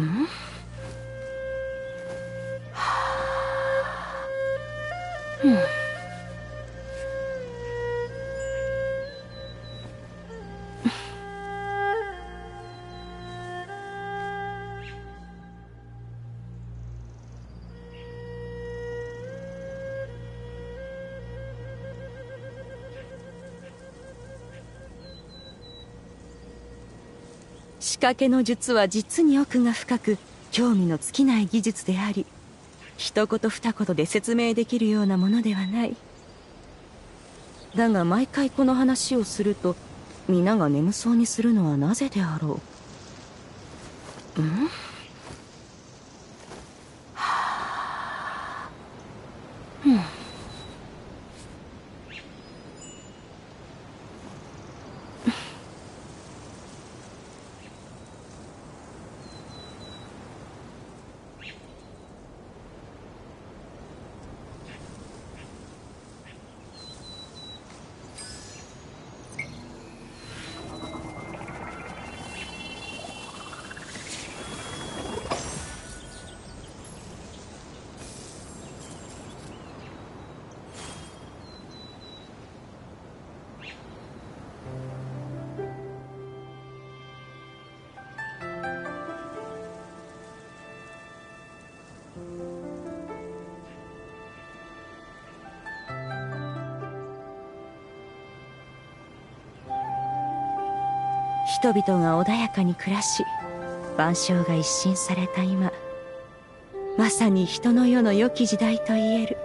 ん？うん。仕掛けの術は実に奥が深く、興味の尽きない技術であり、一言二言で説明できるようなものではない。だが毎回この話をすると、皆が眠そうにするのはなぜであろう。ん？うん。人々が穏やかに暮らし、万象が一新された今、まさに人の世の良き時代と言える。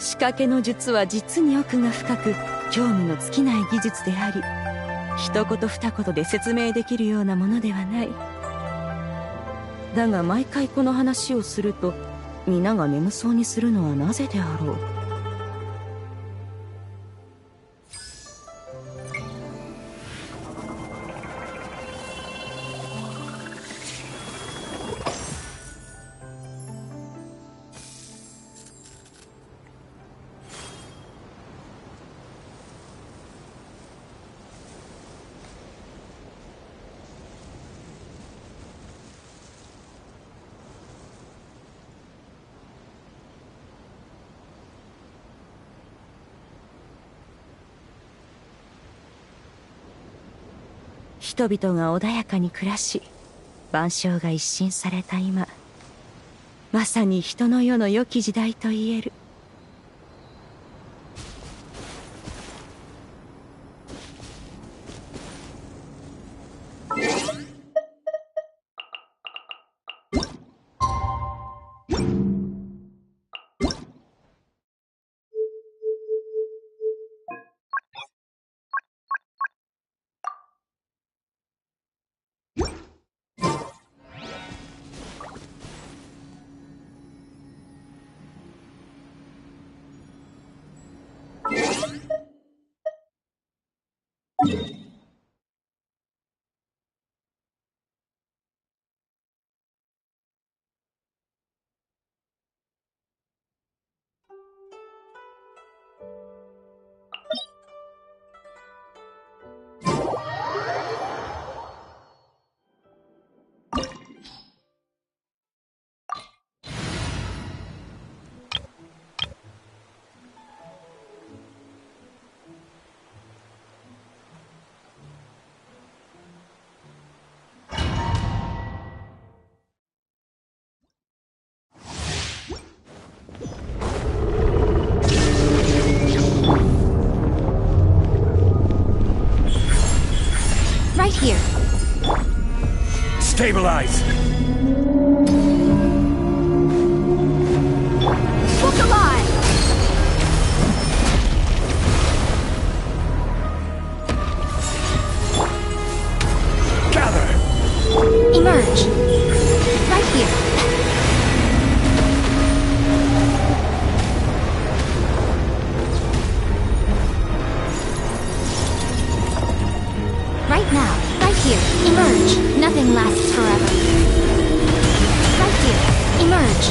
仕掛けの術は実に奥が深く、興味の尽きない技術であり、一言二言で説明できるようなものではない。だが毎回この話をすると、皆が眠そうにするのはなぜであろう。人々が穏やかに暮らし、万象が一新された今、まさに人の世の良き時代と言える。Right here. Stabilize! Look alive! Emerge. Right here. Right now. Right here. Emerge. Nothing lasts forever. Right here. Emerge.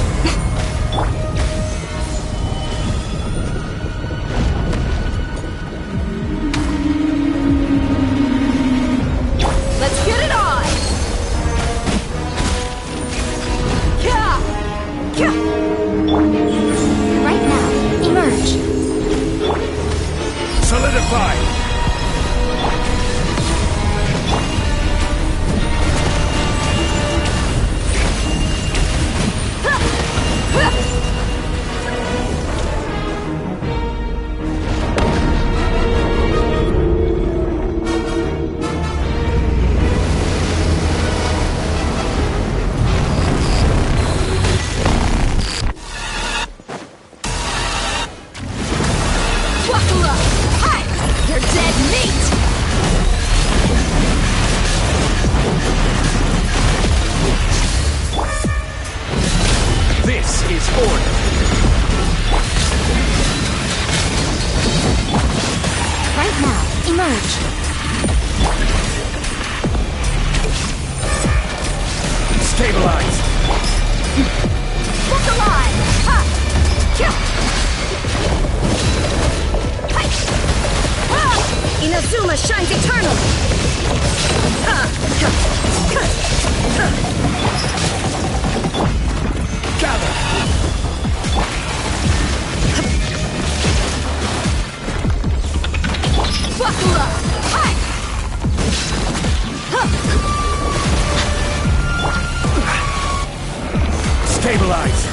Let's get it on! Right now, emerge. Solidify! You're dead meat! This is order. Right now, emerge. Stabilize. Look alive! Ha! Hi! Ah! Inazuma shines eternally! Gather. Buckle up! Hi! Stabilize.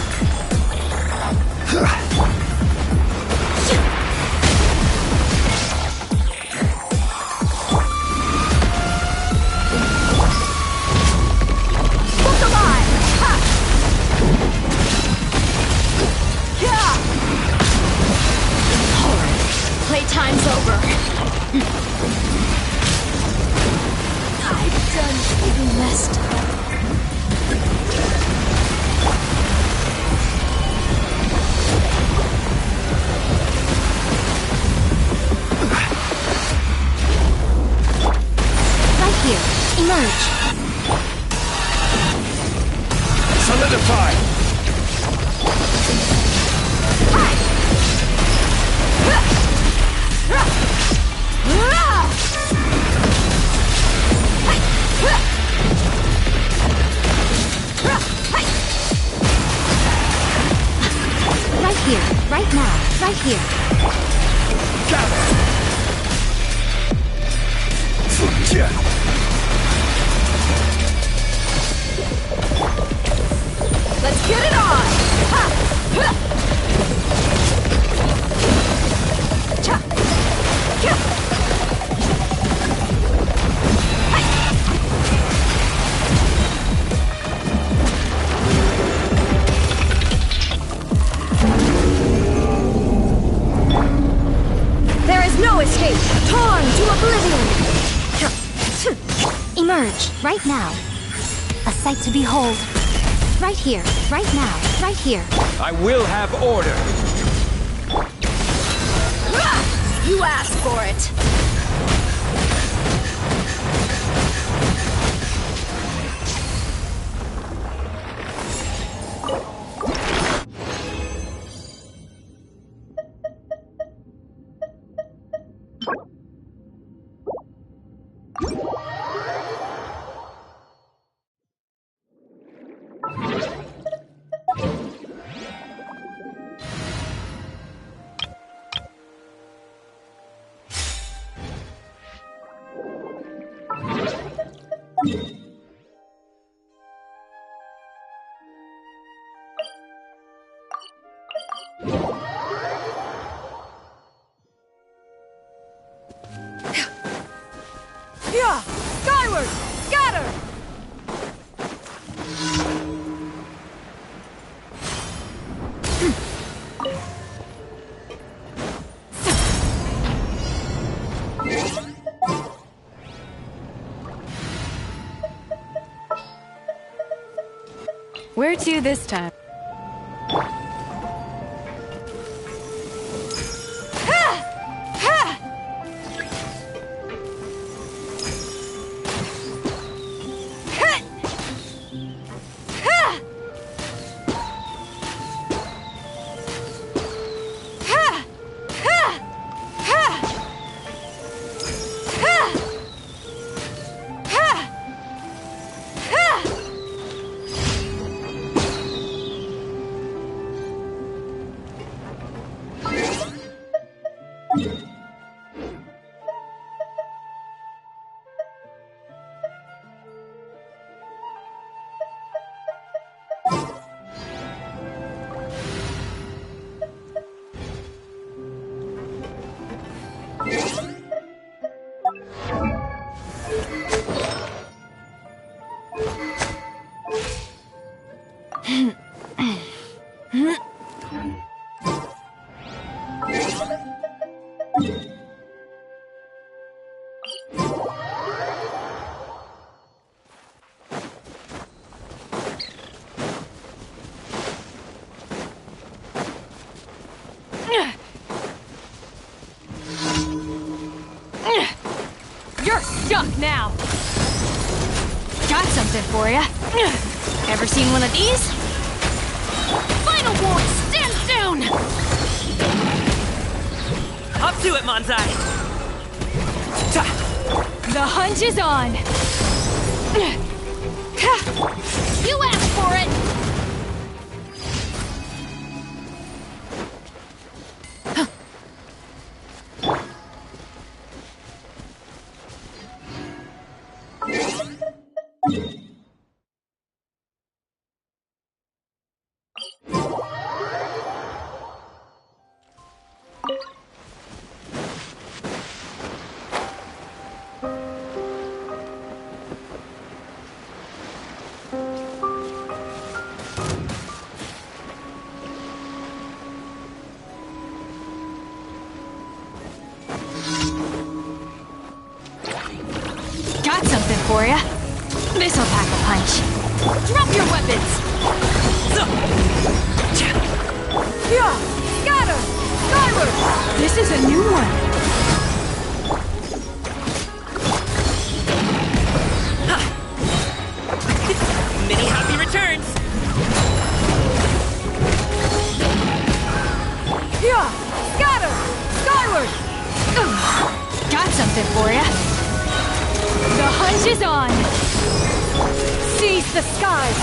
Look alive! Ha! Yeah! Playtime's over. I've done getting messed up. Right here, emerge. Solidify. Right here, right now, right here. Gather. Let's get it on! Ha! Cha! Kya! There is no escape! Torn to oblivion! Emerge, right now. A sight to behold. Right here, right now, right here. I will have order. You asked for it! Yeah! Skyward! Scatter! Where to this time? You're stuck now! Got something for ya. Ever seen one of these? Final warning! Stand down! Up to it, Manzai! The hunch is on! You asked for it! Got something for ya. This'll pack a punch. Drop your weapons! Yeah! Scatter! Skyward! This is a new one. Many happy returns! Yeah! Scatter! Skyward! Got something for ya. The hunt is on! Seize the skies!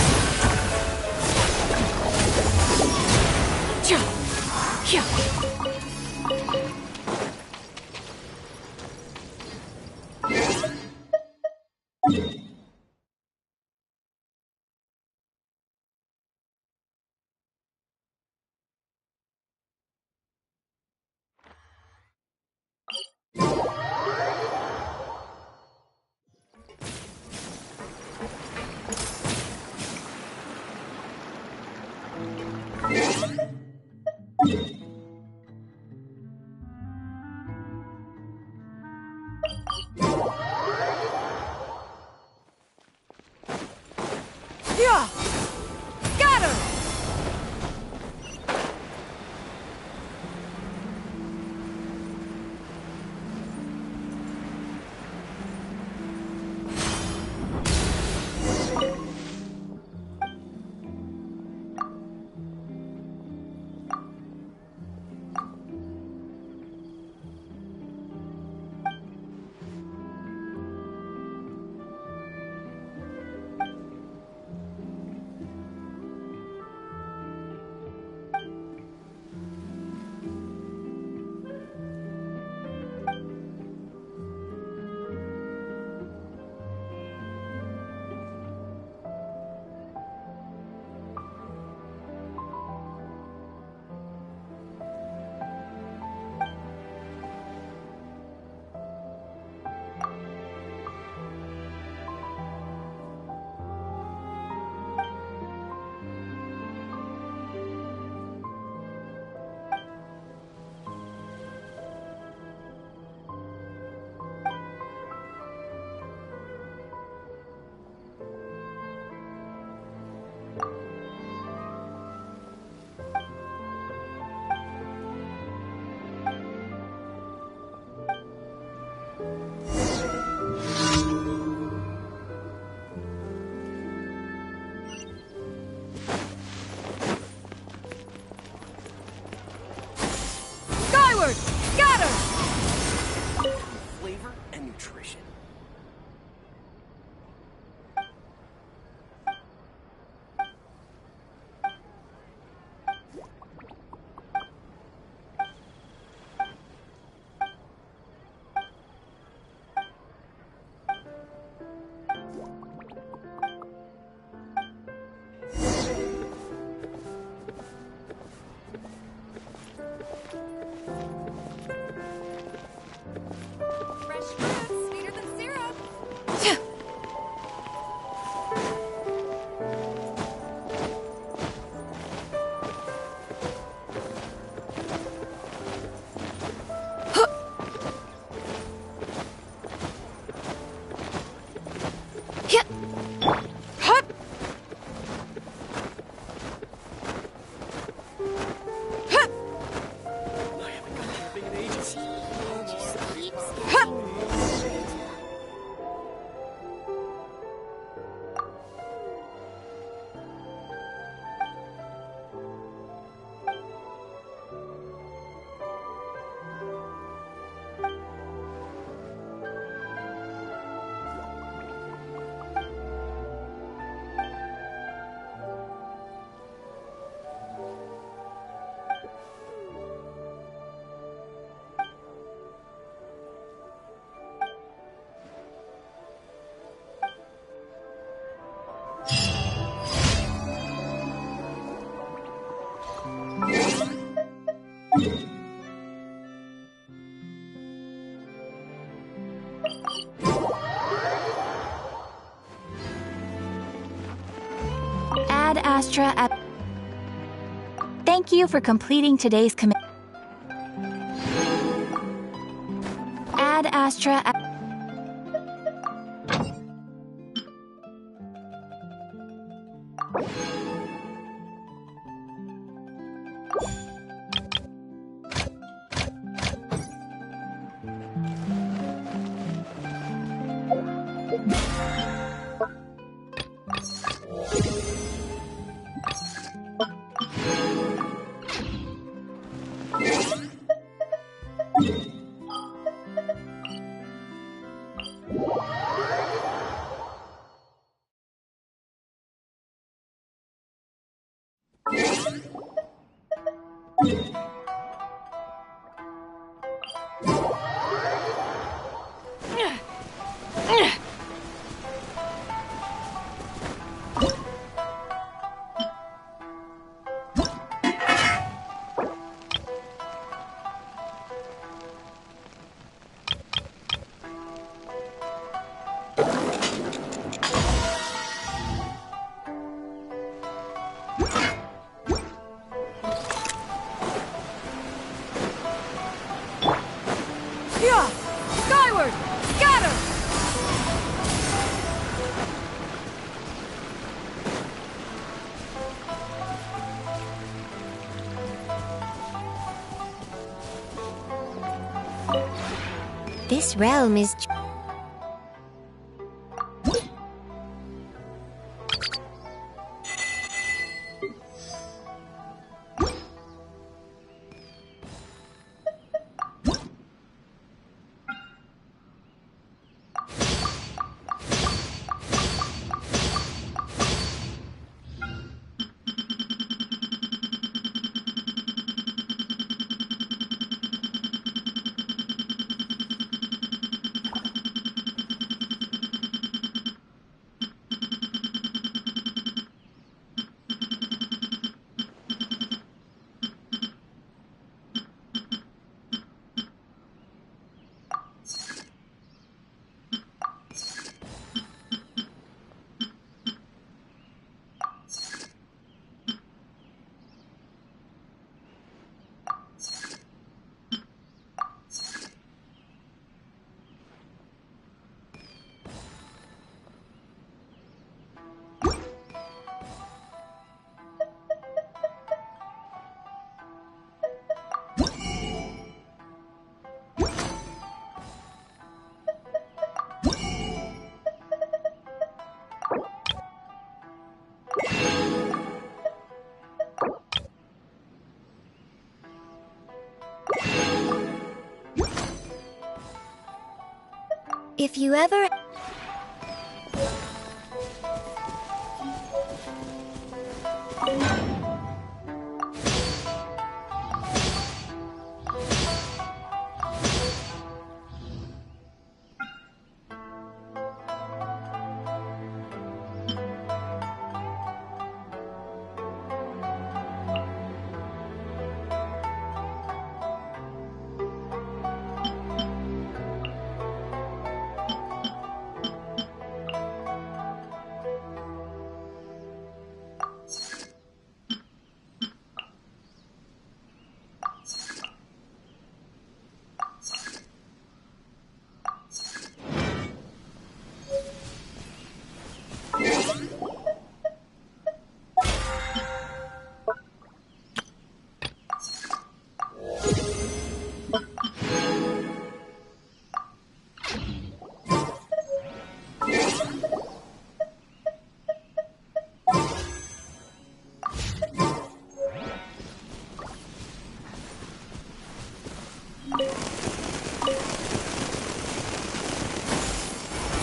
Ad Astra at... Thank you for completing today's commit. Ad Astra at... Skyward! Scatter! This realm is... If you ever...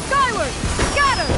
Skyward! Scatter!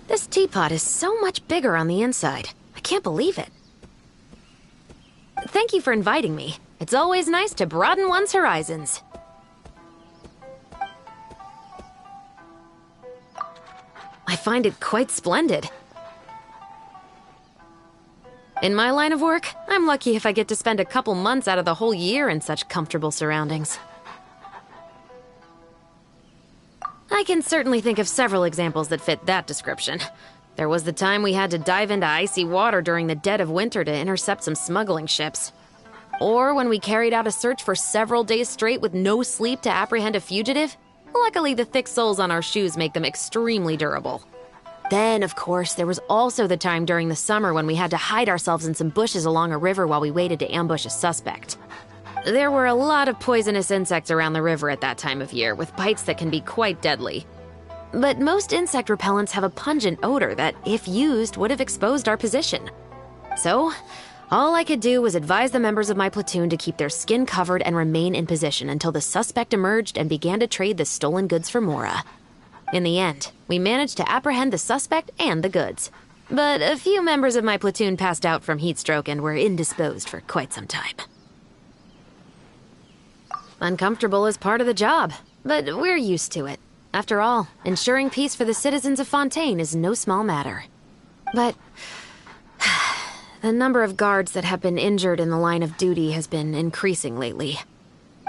This teapot is so much bigger on the inside. I can't believe it. Thank you for inviting me. It's always nice to broaden one's horizons. I find it quite splendid. In my line of work, I'm lucky if I get to spend a couple months out of the whole year in such comfortable surroundings. I can certainly think of several examples that fit that description. There was the time we had to dive into icy water during the dead of winter to intercept some smuggling ships. Or when we carried out a search for several days straight with no sleep to apprehend a fugitive. Luckily, the thick soles on our shoes make them extremely durable. Then, of course, there was also the time during the summer when we had to hide ourselves in some bushes along a river while we waited to ambush a suspect. There were a lot of poisonous insects around the river at that time of year, with bites that can be quite deadly. But most insect repellents have a pungent odor that, if used, would have exposed our position. So, all I could do was advise the members of my platoon to keep their skin covered and remain in position until the suspect emerged and began to trade the stolen goods for Mora. In the end, we managed to apprehend the suspect and the goods. But a few members of my platoon passed out from heat stroke and were indisposed for quite some time. Uncomfortable is part of the job, but we're used to it. After all, ensuring peace for the citizens of Fontaine is no small matter. But the number of guards that have been injured in the line of duty has been increasing lately.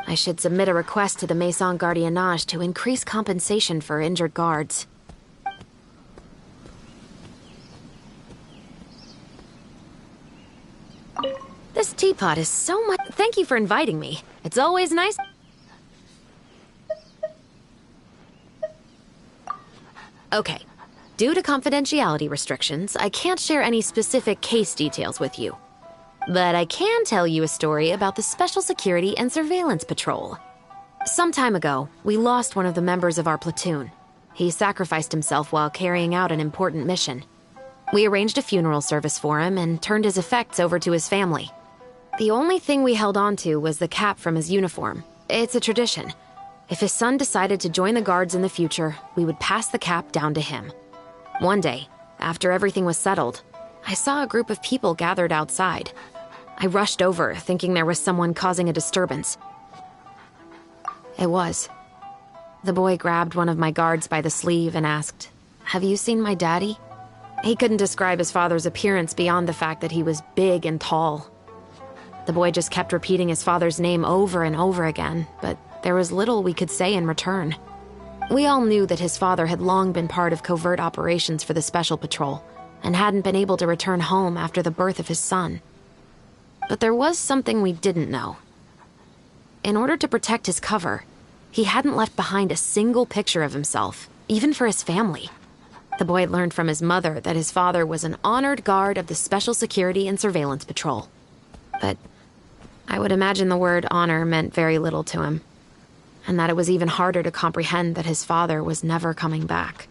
I should submit a request to the Maison Gardiennage to increase compensation for injured guards. This teapot is so much— Thank you for inviting me. It's always nice— Okay. Due to confidentiality restrictions, I can't share any specific case details with you. But I can tell you a story about the Special Security and Surveillance Patrol. Some time ago, we lost one of the members of our platoon. He sacrificed himself while carrying out an important mission. We arranged a funeral service for him and turned his effects over to his family. The only thing we held on to was the cap from his uniform. It's a tradition. If his son decided to join the guards in the future, we would pass the cap down to him. One day, after everything was settled, I saw a group of people gathered outside. I rushed over, thinking there was someone causing a disturbance. It was. The boy grabbed one of my guards by the sleeve and asked, "Have you seen my daddy?" He couldn't describe his father's appearance beyond the fact that he was big and tall. The boy just kept repeating his father's name over and over again, but there was little we could say in return. We all knew that his father had long been part of covert operations for the Special Patrol and hadn't been able to return home after the birth of his son. But there was something we didn't know. In order to protect his cover, he hadn't left behind a single picture of himself, even for his family. The boy learned from his mother that his father was an honored guard of the Special Security and Surveillance Patrol. But I would imagine the word honor meant very little to him, and that it was even harder to comprehend that his father was never coming back.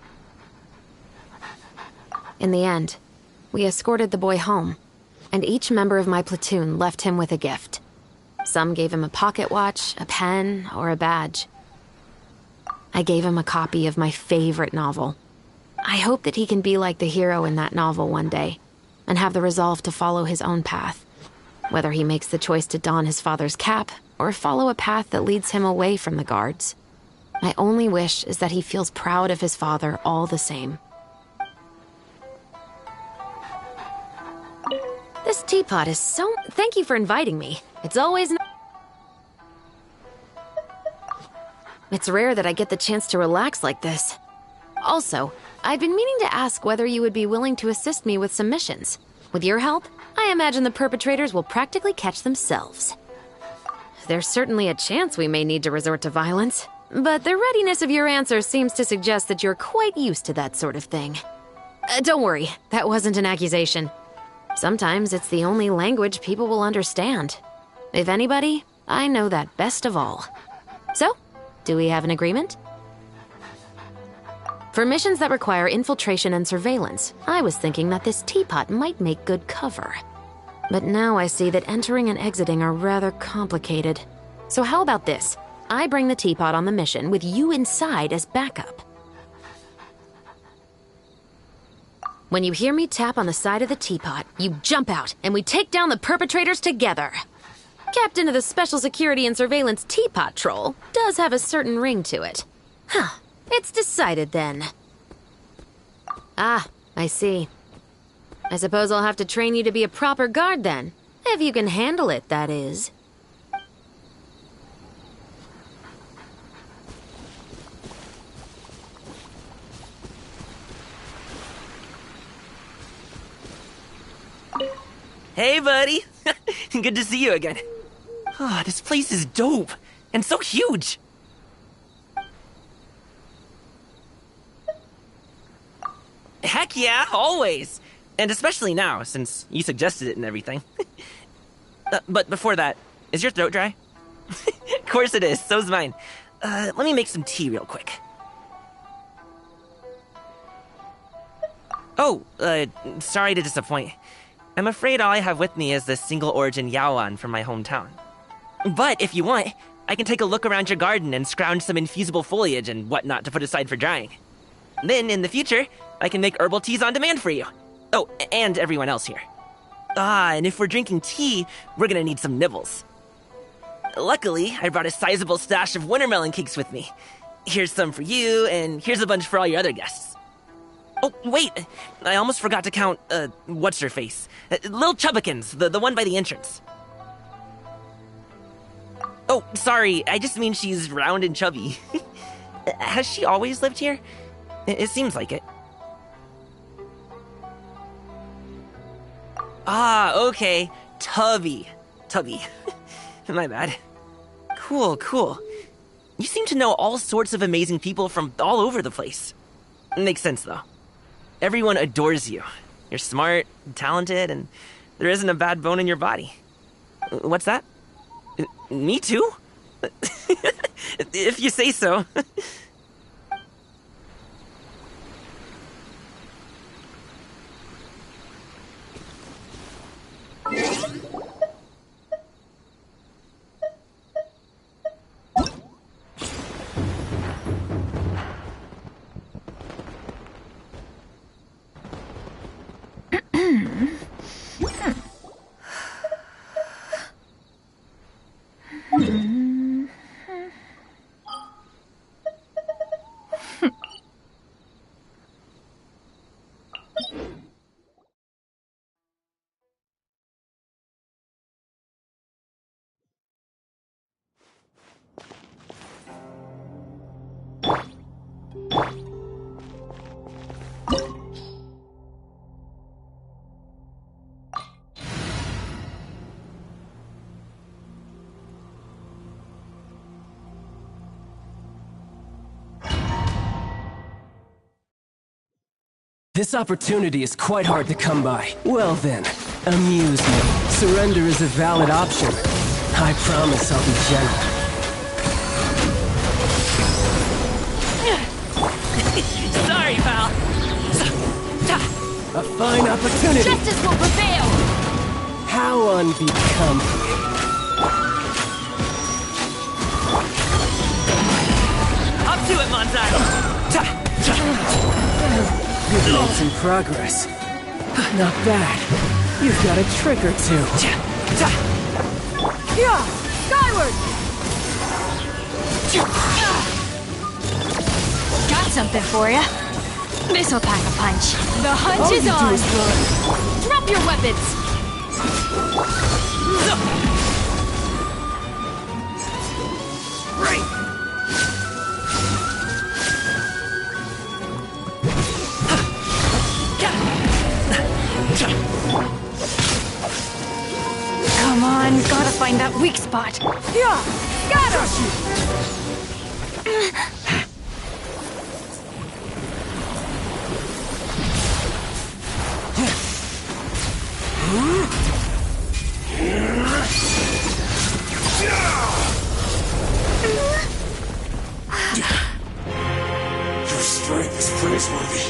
In the end, we escorted the boy home, and each member of my platoon left him with a gift. Some gave him a pocket watch, a pen, or a badge. I gave him a copy of my favorite novel. I hope that he can be like the hero in that novel one day, and have the resolve to follow his own path, whether he makes the choice to don his father's cap or follow a path that leads him away from the guards. My only wish is that he feels proud of his father all the same. This teapot is so— Thank you for inviting me. It's always— It's rare that I get the chance to relax like this. Also, I've been meaning to ask whether you would be willing to assist me with some missions. With your help, I imagine the perpetrators will practically catch themselves. There's certainly a chance we may need to resort to violence, but the readiness of your answer seems to suggest that you're quite used to that sort of thing. Don't worry, that wasn't an accusation. Sometimes it's the only language people will understand. If anybody, I know that best of all. So, do we have an agreement? For missions that require infiltration and surveillance, I was thinking that this teapot might make good cover. But now I see that entering and exiting are rather complicated. So how about this? I bring the teapot on the mission with you inside as backup. When you hear me tap on the side of the teapot, you jump out and we take down the perpetrators together. Captain of the Special Security and Surveillance Teapot Troll does have a certain ring to it. Huh. It's decided then. Ah, I see. I suppose I'll have to train you to be a proper guard then. If you can handle it, that is. Hey, buddy. Good to see you again. Oh, this place is dope. And so huge. Heck yeah, always. And especially now, since you suggested it and everything. But before that, is your throat dry? Of course it is, so's mine. Let me make some tea real quick. Oh, sorry to disappoint. I'm afraid all I have with me is this single-origin Yaoan from my hometown. But if you want, I can take a look around your garden and scrounge some infusible foliage and whatnot to put aside for drying. Then, in the future, I can make herbal teas on demand for you. Oh, and everyone else here. Ah, and if we're drinking tea, we're gonna need some nibbles. Luckily, I brought a sizable stash of wintermelon cakes with me. Here's some for you, and here's a bunch for all your other guests. Oh, wait, I almost forgot to count, what's-her-face? Lil Chubbikins, the one by the entrance. Oh, sorry, I just mean she's round and chubby. Has she always lived here? It seems like it. Ah, okay, Tubby. My bad. Cool. You seem to know all sorts of amazing people from all over the place. Makes sense, though. Everyone adores you. You're smart, talented, and there isn't a bad bone in your body. What's that? Me too? If you say so. This opportunity is quite hard to come by. Well then, amuse me. Surrender is a valid option. I promise I'll be gentle. Sorry, pal. A fine opportunity. Justice will prevail! How unbecoming. Up to it, Monzai! Good notes in progress. Not bad. You've got a trick or two. Yeah! Skyward! Got something for ya. This'll pack a punch. The hunch is on! Drop your weapons! Right! Come on, gotta find that weak spot. Yeah! Got him! Your strength is praiseworthy.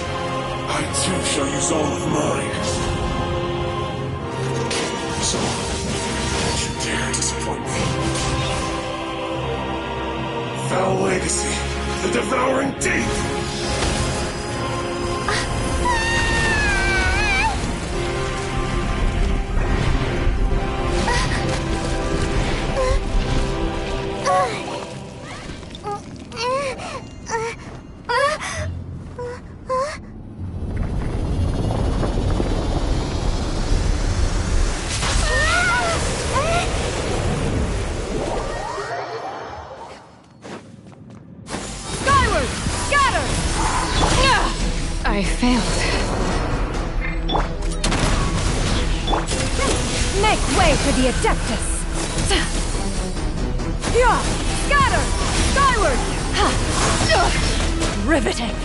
I too shall use all of mine. So, don't you dare disappoint me. Foul legacy, the devouring deep! I failed. Make way for the Adeptus! Yeah! Scatter! Skyward! Riveting!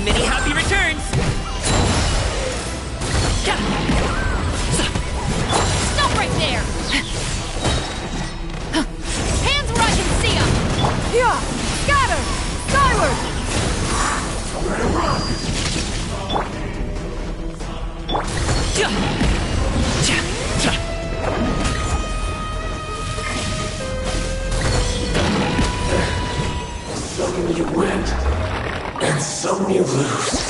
Many happy returns! Stop right there! Hands where I can see them! Yeah! Scatter! Skyward! Some you win, and some you lose.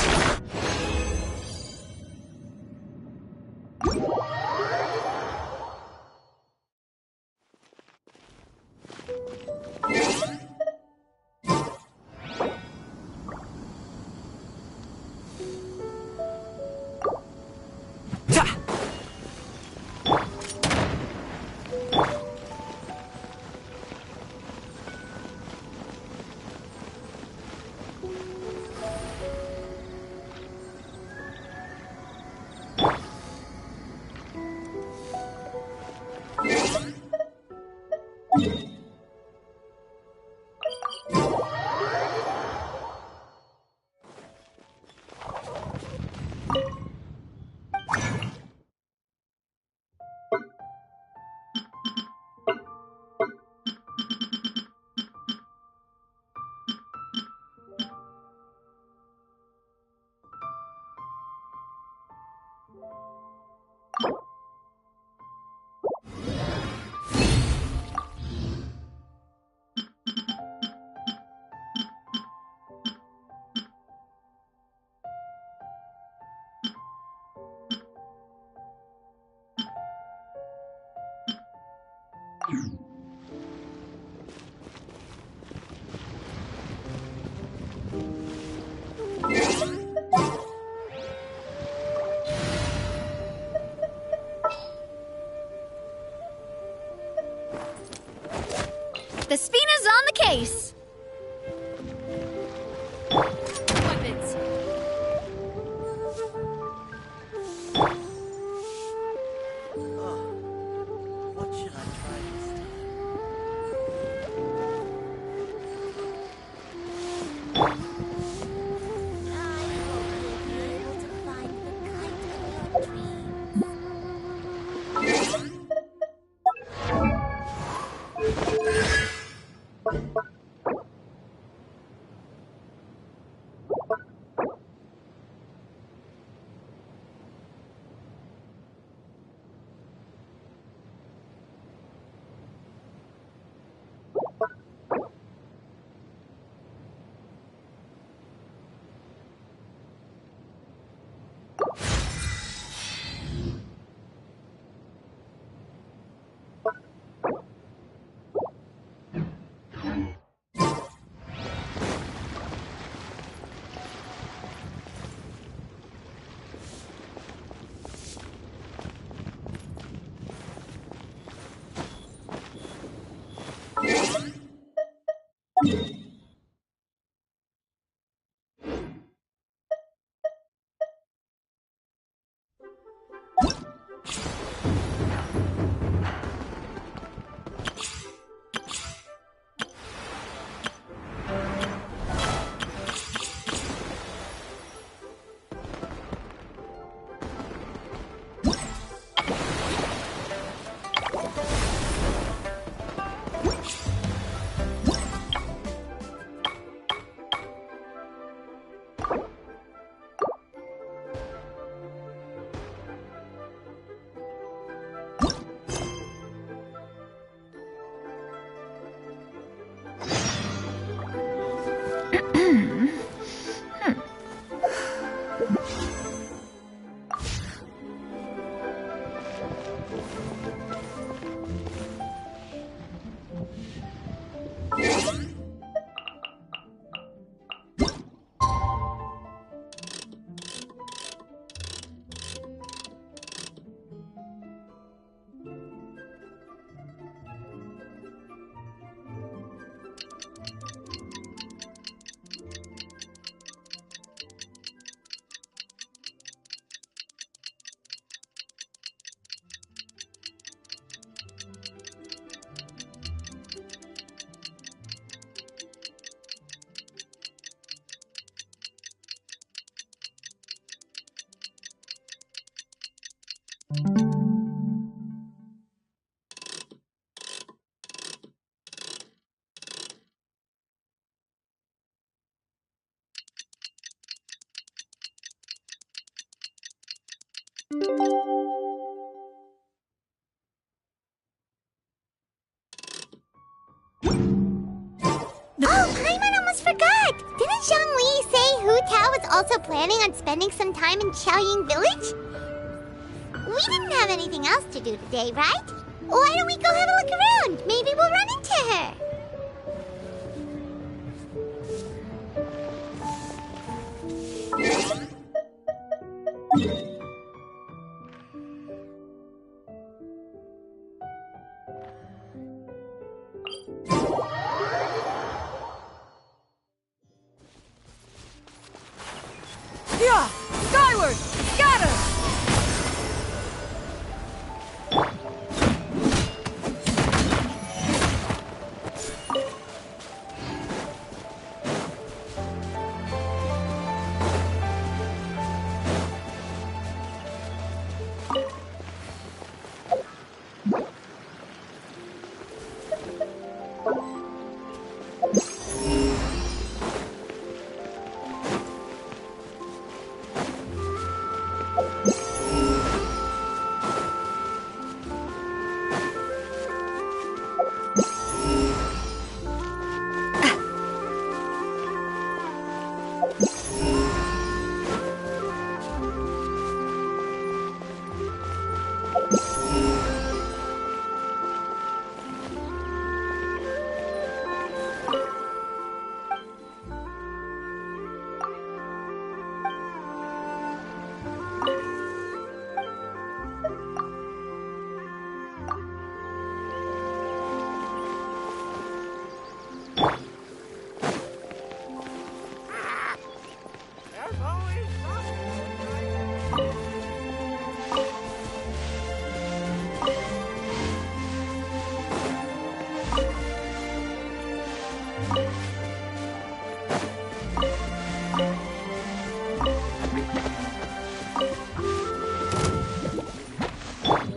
The Spina's on the case! Weapons! What should I try this time? I hope you'll be able to find the kite of your Oh, Paimon almost forgot! Didn't Zhongli say Hu Tao was also planning on spending some time in Xiaoying Village? We didn't have anything else to do today, right? Why don't we go have a look around? Maybe we'll run into her. Yeah! Skyward! Scatter!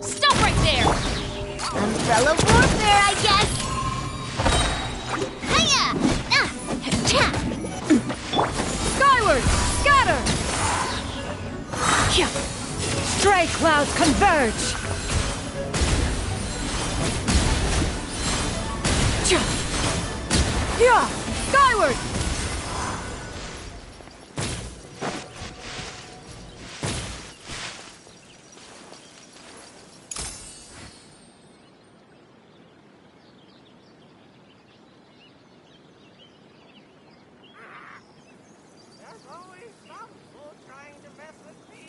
Stop right there! Umbrella warfare, I guess! Hiya! Cha! Skyward! Scatter! Yeah. Stray clouds converge! Cha. Yeah! Skyward! There's always some fool trying to mess with me.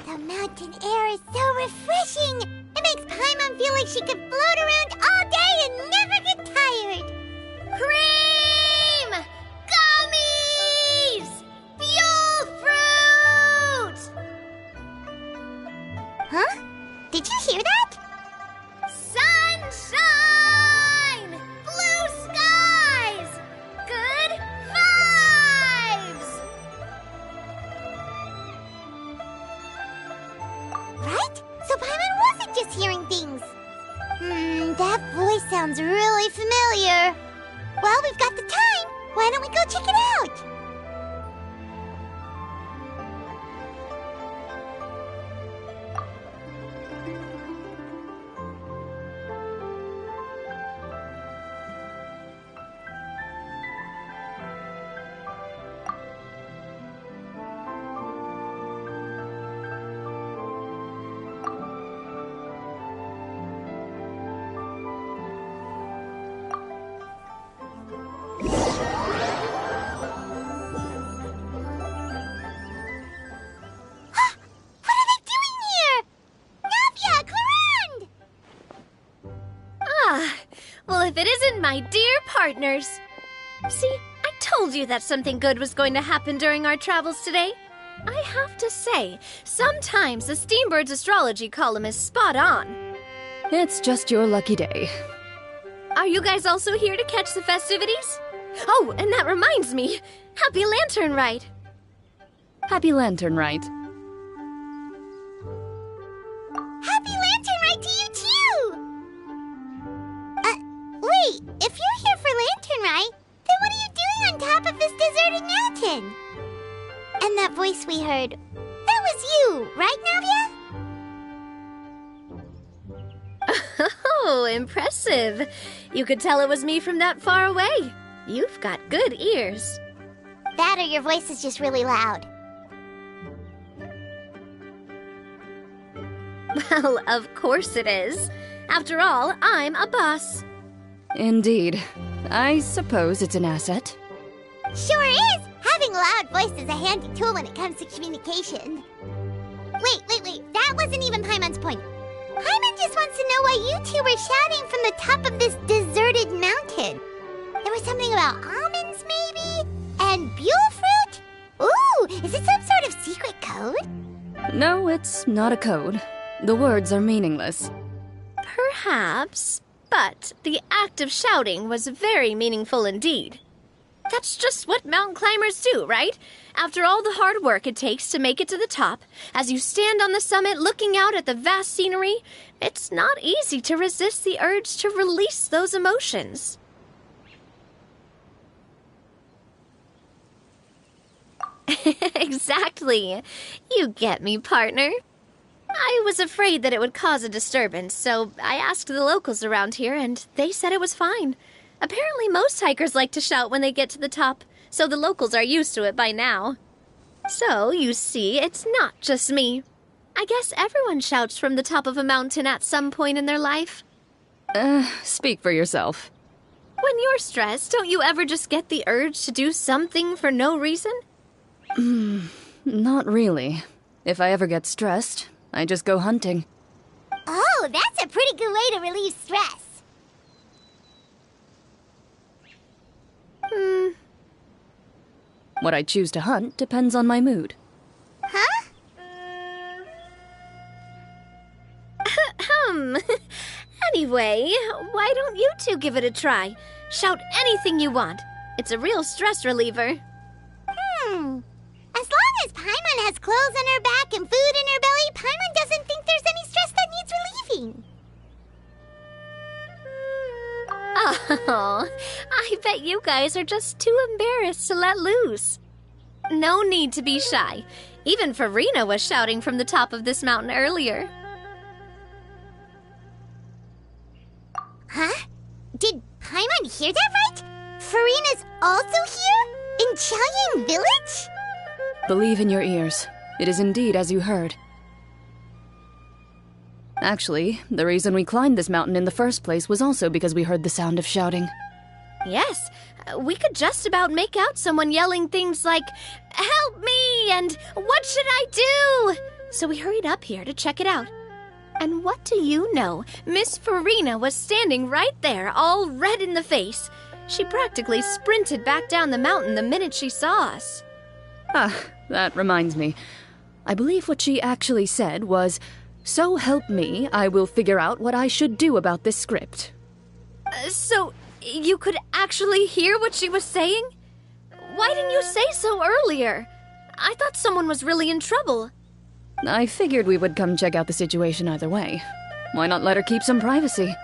The mountain air is so refreshing! It makes Paimon feel like she could float around all day and never get tired! Cream! Gummies! Fuel fruit! Huh? Did you hear that? Sunshine! Blue skies! Good vibes! Right? So Paimon wasn't just hearing things. That voice sounds really familiar. Well, we've got the time. Why don't we go check it out? Well, if it isn't my dear partners. See, I told you that something good was going to happen during our travels today. I have to say, sometimes the Steambird's astrology column is spot on. It's just your lucky day. Are you guys also here to catch the festivities? Oh, and that reminds me. Happy Lantern Rite. Happy Lantern Rite. Happy Lantern Rite to you too! Wait, if you're here for Lantern Rite, then what are you doing on top of this deserted mountain? And that voice we heard, that was you, right, Navia? Oh, impressive. You could tell it was me from that far away. You've got good ears. That or your voice is just really loud. Well, of course it is. After all, I'm a boss. Indeed. I suppose it's an asset. Sure is! Having a loud voice is a handy tool when it comes to communication. Wait. That wasn't even Paimon's point. Paimon just wants to know why you two were shouting from the top of this deserted mountain. There was something about almonds, maybe? And buell fruit? Ooh, is it some sort of secret code? No, it's not a code. The words are meaningless. Perhaps, but the act of shouting was very meaningful indeed. That's just what mountain climbers do, right? After all the hard work it takes to make it to the top, as you stand on the summit looking out at the vast scenery, it's not easy to resist the urge to release those emotions. Exactly. You get me, partner. I was afraid that it would cause a disturbance, so I asked the locals around here, and they said it was fine. Apparently most hikers like to shout when they get to the top, so the locals are used to it by now. So, you see, it's not just me. I guess everyone shouts from the top of a mountain at some point in their life. Speak for yourself. When you're stressed, don't you ever just get the urge to do something for no reason? Not really. If I ever get stressed, I just go hunting. Oh, that's a pretty good way to relieve stress. What I choose to hunt depends on my mood. Huh? Anyway, why don't you two give it a try? Shout anything you want. It's a real stress reliever. As long as Paimon has clothes on her back and food in her belly, Paimon doesn't think there's any stress that needs relieving. Oh, I bet you guys are just too embarrassed to let loose. No need to be shy. Even Farina was shouting from the top of this mountain earlier. Huh? Did Paimon hear that right? Farina's also here? In Qiaoying Village? Believe in your ears. It is indeed as you heard. Actually, the reason we climbed this mountain in the first place was also because we heard the sound of shouting. Yes, we could just about make out someone yelling things like, "Help me!" and "What should I do?" So we hurried up here to check it out. And what do you know? Miss Farina was standing right there, all red in the face. She practically sprinted back down the mountain the minute she saw us. That reminds me. I believe what she actually said was, "So help me, I will figure out what I should do about this script." So, you could actually hear what she was saying? Why didn't you say so earlier? I thought someone was really in trouble. I figured we would come check out the situation either way. Why not let her keep some privacy?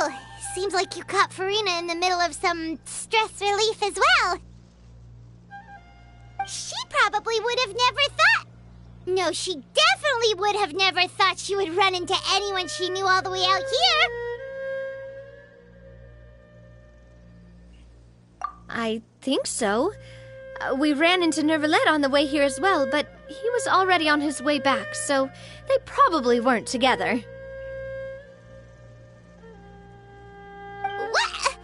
Oh, seems like you caught Farina in the middle of some stress relief as well. She probably would have never thought. No, she definitely would have never thought she would run into anyone she knew all the way out here. I think so. We ran into Nervalet on the way here as well, but he was already on his way back, so they probably weren't together. What?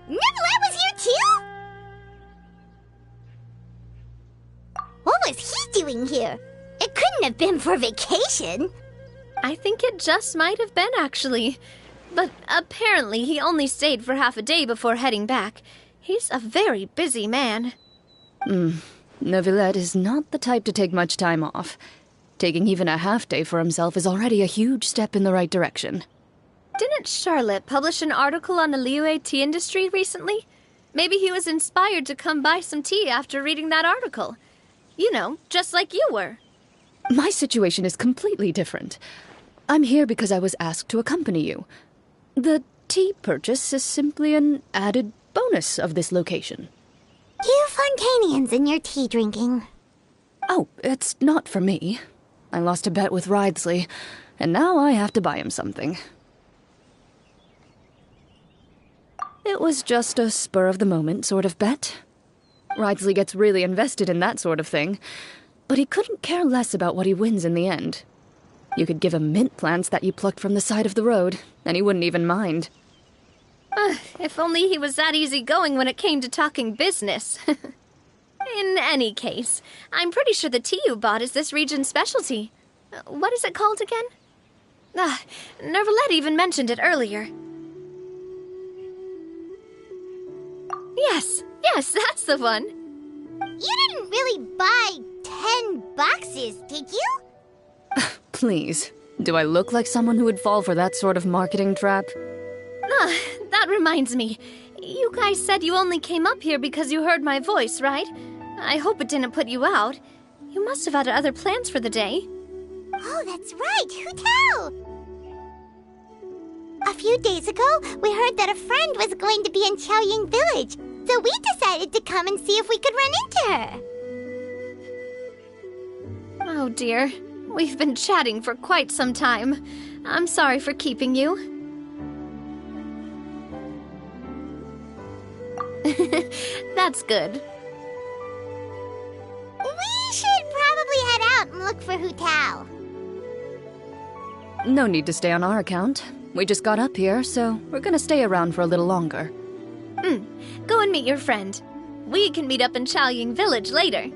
Nervalet was here too? What was he doing here? It couldn't have been for vacation. I think it just might have been, actually. But apparently he only stayed for half a day before heading back. He's a very busy man. Neuvillette is not the type to take much time off. Taking even a half day for himself is already a huge step in the right direction. Didn't Charlotte publish an article on the Liyue tea industry recently? Maybe he was inspired to come buy some tea after reading that article. You know, just like you were. My situation is completely different. I'm here because I was asked to accompany you. The tea purchase is simply an added bonus of this location. You Fontanians and your tea drinking. Oh, it's not for me. I lost a bet with Ridesley, and now I have to buy him something. It was just a spur-of-the-moment sort of bet. Ridesley gets really invested in that sort of thing, but he couldn't care less about what he wins in the end. You could give him mint plants that you plucked from the side of the road, and he wouldn't even mind. If only he was that easygoing when it came to talking business. In any case, I'm pretty sure the tea you bought is this region's specialty. What is it called again? Nervalette even mentioned it earlier. Yes, that's the one. You didn't really buy 10 boxes, did you? Please, do I look like someone who would fall for that sort of marketing trap? That reminds me. You guys said you only came up here because you heard my voice, right? I hope it didn't put you out. You must have had other plans for the day. Oh, that's right. Who tell? A few days ago, we heard that a friend was going to be in Qiaoying Village, so we decided to come and see if we could run into her. Oh dear. We've been chatting for quite some time. I'm sorry for keeping you. That's good. We should probably head out and look for Hu Tao. No need to stay on our account. We just got up here, so we're gonna stay around for a little longer. Go and meet your friend. We can meet up in Qiaoying Village later.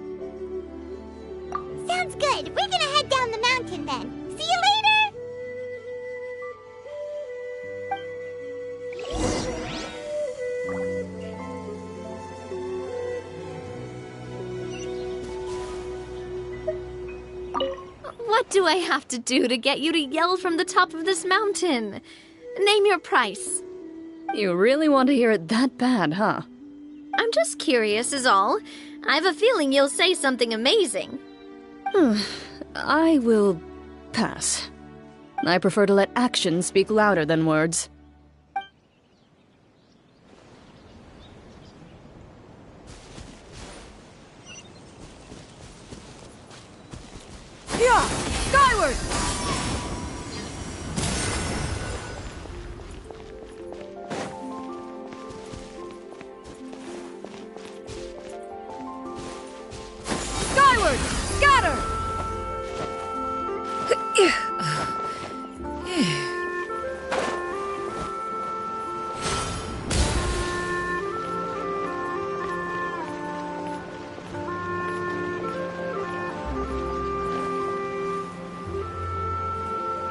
Sounds good. We're gonna head down the mountain then. See you later! What do I have to do to get you to yell from the top of this mountain? Name your price. You really want to hear it that bad, huh? I'm just curious is all. I have a feeling you'll say something amazing. I will pass. I prefer to let actions speak louder than words. Yeah! Skyward! Skyward! Scatter!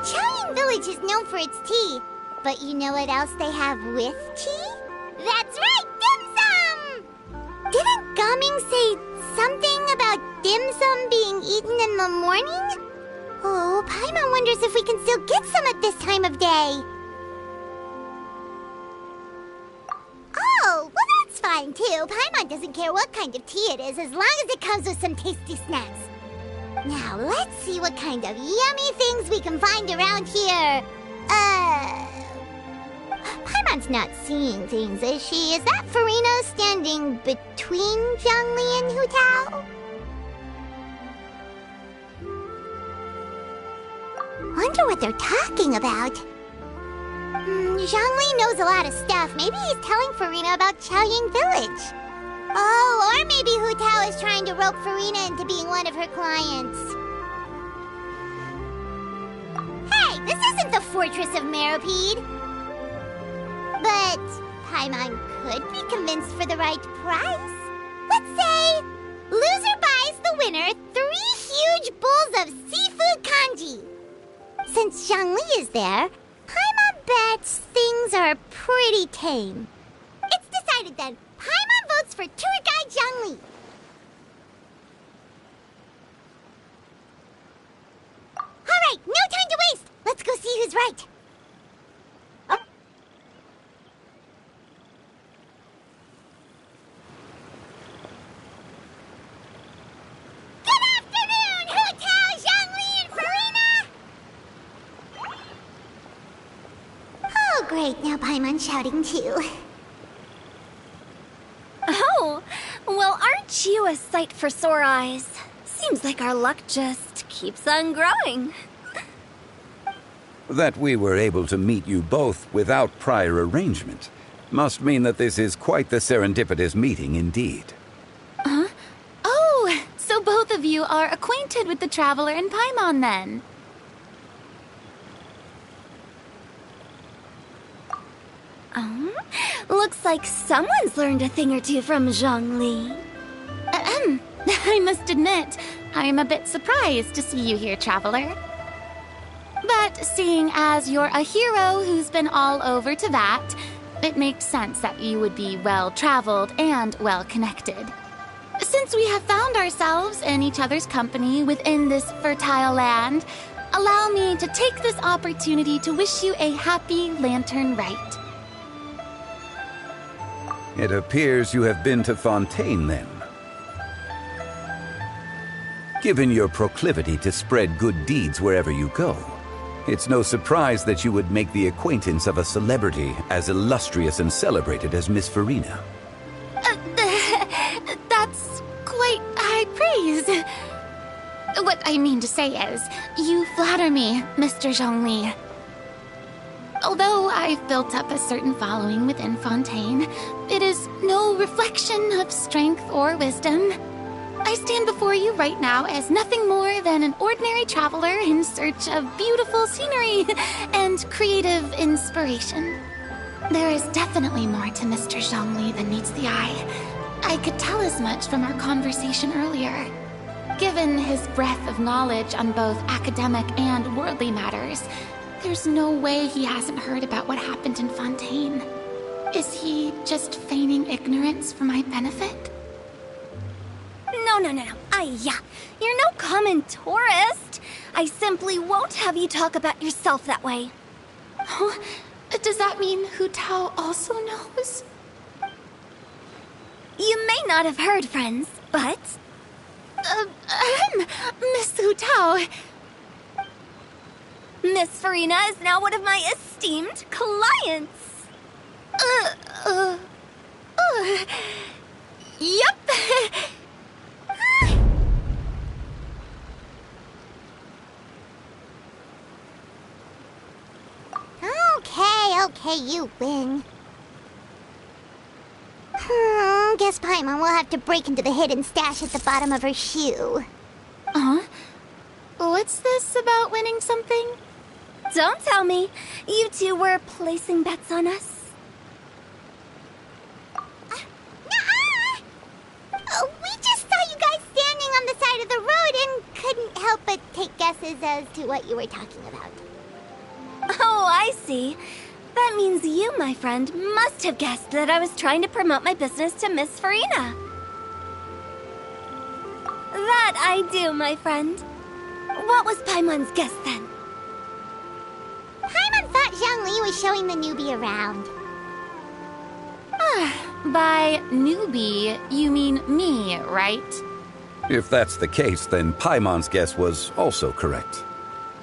Qiaoying Village is known for its tea, but you know what else they have with tea? That's right, dim sum! Didn't Gaming say something about dim sum being eaten in the morning? Oh, Paimon wonders if we can still get some at this time of day. Oh, well that's fine too. Paimon doesn't care what kind of tea it is as long as it comes with some tasty snacks. Now, let's see what kind of yummy things we can find around here. Paimon's not seeing things, is she? Is that Farina standing between Zhangli and Hu Tao? Wonder what they're talking about. Zhangli knows a lot of stuff. Maybe he's telling Farina about Qiaoying Village. Oh, or maybe Hu Tao is trying to rope Farina into being one of her clients. Hey, this isn't the Fortress of Meropide. But Paimon could be convinced for the right price. Let's say loser buys the winner 3 huge bowls of seafood kanji. Since Zhangli is there, Paimon bets things are pretty tame. It's decided then. Paimon votes for tour guide Zhangli. All right, no time to waste. Let's go see who's right. Great, now Paimon's shouting too. Oh, well, aren't you a sight for sore eyes? Seems like our luck just keeps on growing. That we were able to meet you both without prior arrangement must mean that this is quite the serendipitous meeting indeed. Huh? Oh, so both of you are acquainted with the Traveler and Paimon then? Looks like someone's learned a thing or two from Zhongli. I must admit, I am a bit surprised to see you here, Traveler. But seeing as you're a hero who's been all over to that, it makes sense that you would be well-traveled and well-connected. Since we have found ourselves in each other's company within this fertile land, allow me to take this opportunity to wish you a happy Lantern Rite. It appears you have been to Fontaine, then. Given your proclivity to spread good deeds wherever you go, it's no surprise that you would make the acquaintance of a celebrity as illustrious and celebrated as Miss Farina. That's quite high praise. What I mean to say is, you flatter me, Mr. Zhongli. Although I've built up a certain following within Fontaine, it is no reflection of strength or wisdom. I stand before you right now as nothing more than an ordinary traveler in search of beautiful scenery and creative inspiration. There is definitely more to Mr. Zhongli than meets the eye. I could tell as much from our conversation earlier. Given his breadth of knowledge on both academic and worldly matters, there's no way he hasn't heard about what happened in Fontaine. Is he just feigning ignorance for my benefit? No. You're no common tourist. I simply won't have you talk about yourself that way. Huh? Does that mean Hu Tao also knows? You may not have heard, friends, but... Miss Hu Tao... Miss Farina is now one of my esteemed clients. Yep. Okay, you win. Guess Paimon will have to break into the hidden stash at the bottom of her shoe. What's this about winning something? Don't tell me. You two were placing bets on us. We just saw you guys standing on the side of the road and couldn't help but take guesses as to what you were talking about. Oh, I see. That means you, my friend, must have guessed that I was trying to promote my business to Miss Farina. That I do, my friend. What was Paimon's guess then? Paimon thought Zhongli was showing the newbie around. By newbie, you mean me, right? If that's the case, then Paimon's guess was also correct.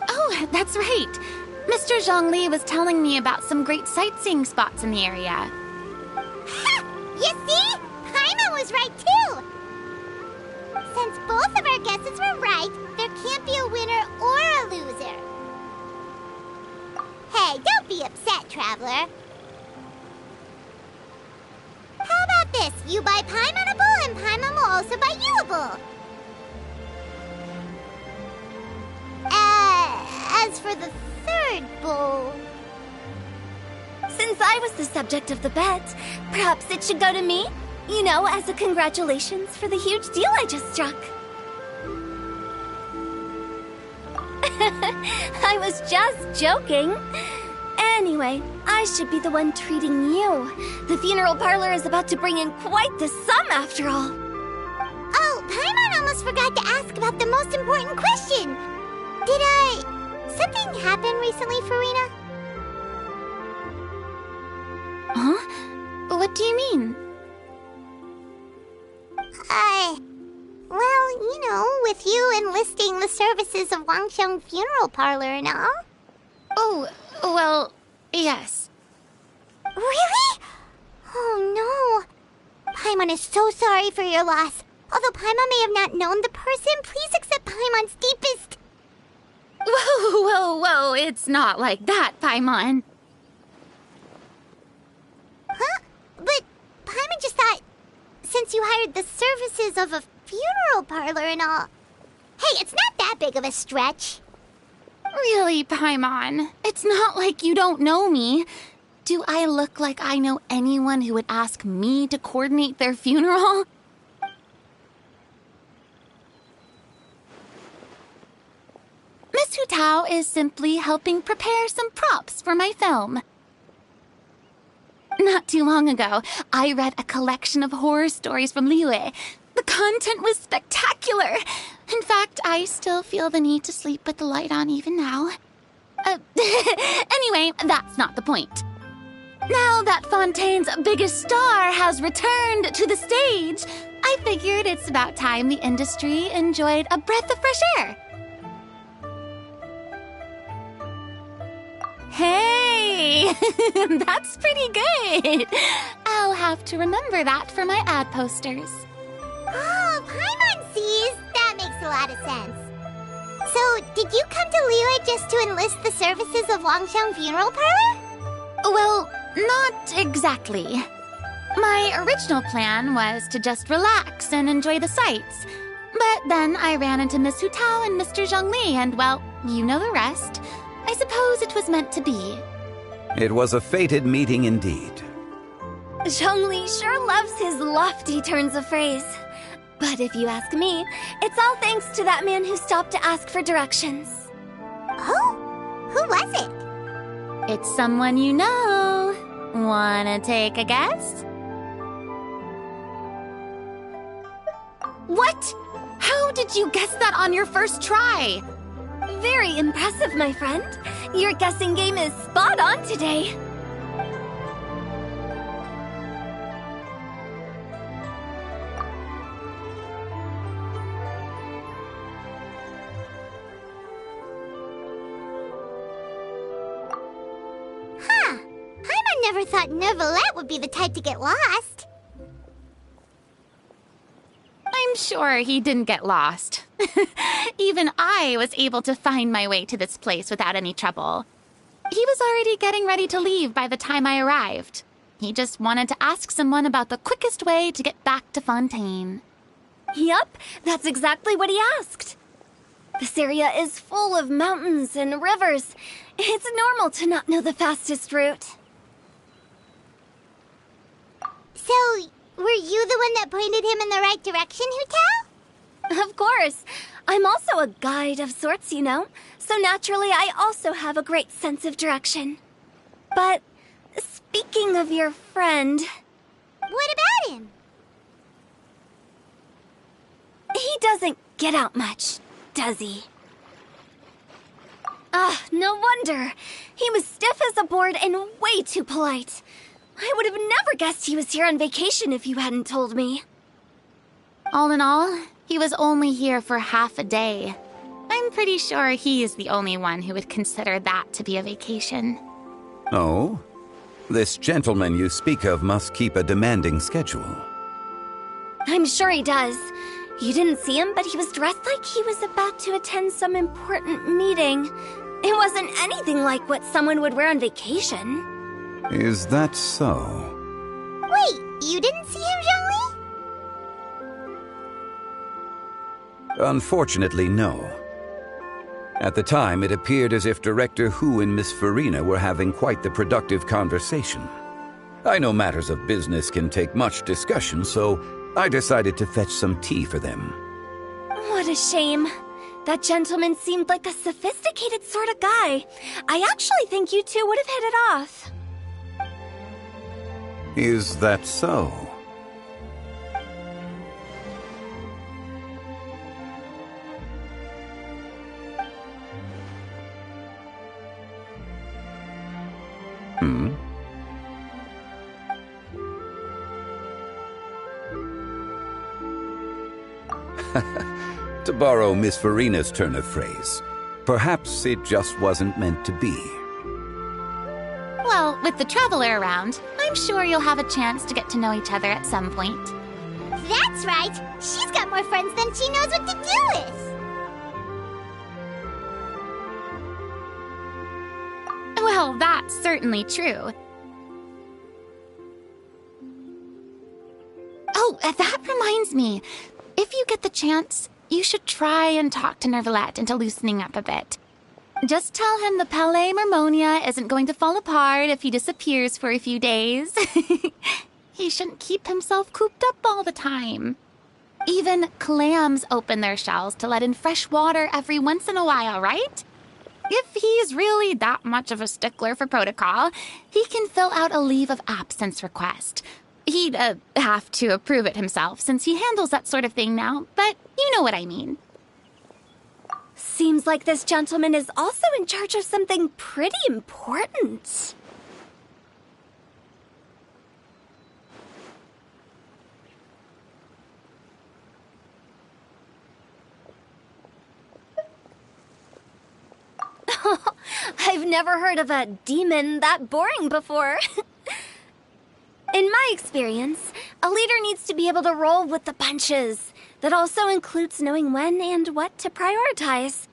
Oh, that's right. Mr. Zhongli was telling me about some great sightseeing spots in the area. Ha! You see? Paimon was right too! Since both of our guesses were right, there can't be a winner or a loser. Hey, don't be upset, Traveler. How about this? You buy Paimon a bowl and Paimon will also buy you a bowl. As for the third bowl... Since I was the subject of the bet, perhaps it should go to me? You know, as a congratulations for the huge deal I just struck. I was just joking. Anyway, I should be the one treating you. The funeral parlor is about to bring in quite the sum after all. Oh, Paimon almost forgot to ask about the most important question. Something happen recently, Farina? Huh? What do you mean? Well, you know, with you enlisting the services of Wangsheng Funeral Parlor and all. Oh, well, yes. Really? Oh no. Paimon is so sorry for your loss. Although Paimon may have not known the person, please accept Paimon's deepest... Whoa, it's not like that, Paimon. Huh? But Paimon just thought, since you hired the services of a funeral parlor and all... Hey, it's not that big of a stretch. Really, Paimon? It's not like you don't know me. Do I look like I know anyone who would ask me to coordinate their funeral? Miss Hu Tao is simply helping prepare some props for my film. Not too long ago, I read a collection of horror stories from Liyue. The content was spectacular. In fact, I still feel the need to sleep with the light on even now. Anyway, that's not the point. Now that Fontaine's biggest star has returned to the stage, I figured it's about time the industry enjoyed a breath of fresh air. Hey, that's pretty good. I'll have to remember that for my ad posters. Oh, Paimon sees. That makes a lot of sense. So, did you come to Liyue just to enlist the services of Longxiang Funeral Parlor? Well, not exactly. My original plan was to just relax and enjoy the sights. But then I ran into Miss Hu Tao and Mr. Zhongli, and well, you know the rest. I suppose it was meant to be. It was a fated meeting indeed. Zhongli sure loves his lofty turns of phrase. But if you ask me, it's all thanks to that man who stopped to ask for directions. Oh? Who was it? It's someone you know. Wanna take a guess? What? How did you guess that on your first try? Very impressive, my friend. Your guessing game is spot on today. Huh. Paimon never thought Neuvillette would be the type to get lost. I'm sure he didn't get lost. Even I was able to find my way to this place without any trouble. He was already getting ready to leave by the time I arrived. He just wanted to ask someone about the quickest way to get back to Fontaine. Yup, that's exactly what he asked. This area is full of mountains and rivers. It's normal to not know the fastest route. So, were you the one that pointed him in the right direction, Hu Tao? Of course. I'm also a guide of sorts, you know. So naturally, I also have a great sense of direction. But speaking of your friend... What about him? He doesn't get out much, does he? Ah, no wonder. He was stiff as a board and way too polite. I would have never guessed he was here on vacation if you hadn't told me. All in all, he was only here for half a day. I'm pretty sure he is the only one who would consider that to be a vacation. Oh? This gentleman you speak of must keep a demanding schedule. I'm sure he does. You didn't see him, but he was dressed like he was about to attend some important meeting. It wasn't anything like what someone would wear on vacation. Is that so? Wait, you didn't see him, Zhongli? Unfortunately, no. At the time, it appeared as if Director Hu and Miss Farina were having quite the productive conversation. I know matters of business can take much discussion, so I decided to fetch some tea for them. What a shame. That gentleman seemed like a sophisticated sort of guy. I actually think you two would have hit it off. Is that so? Hmm? To borrow Miss Farina's turn of phrase, perhaps it just wasn't meant to be. Well, With the Traveler around, I'm sure you'll have a chance to get to know each other at some point. That's right. She's got more friends than she knows what to do with. Well, that's certainly true. Oh, that reminds me. If you get the chance, you should try and talk to Nervalette into loosening up a bit. Just tell him the Palais Mermonia isn't going to fall apart if he disappears for a few days. He shouldn't keep himself cooped up all the time. Even clams open their shells to let in fresh water every once in a while, right? If he's really that much of a stickler for protocol, he can fill out a leave of absence request. He'd have to approve it himself since he handles that sort of thing now, but you know what I mean. Seems like this gentleman is also in charge of something pretty important. I've never heard of a demon that boring before. In my experience, a leader needs to be able to roll with the punches. That also includes knowing when and what to prioritize.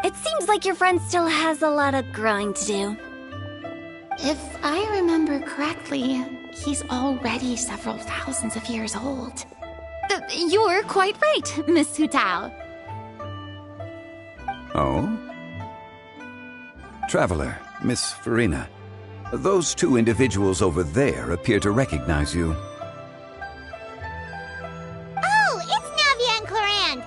It seems like your friend still has a lot of growing to do. If I remember correctly, he's already several thousands of years old. You're quite right, Miss Hu Tao. Oh? Traveler, Miss Farina. Those two individuals over there appear to recognize you. Oh, it's Navia and Clorand.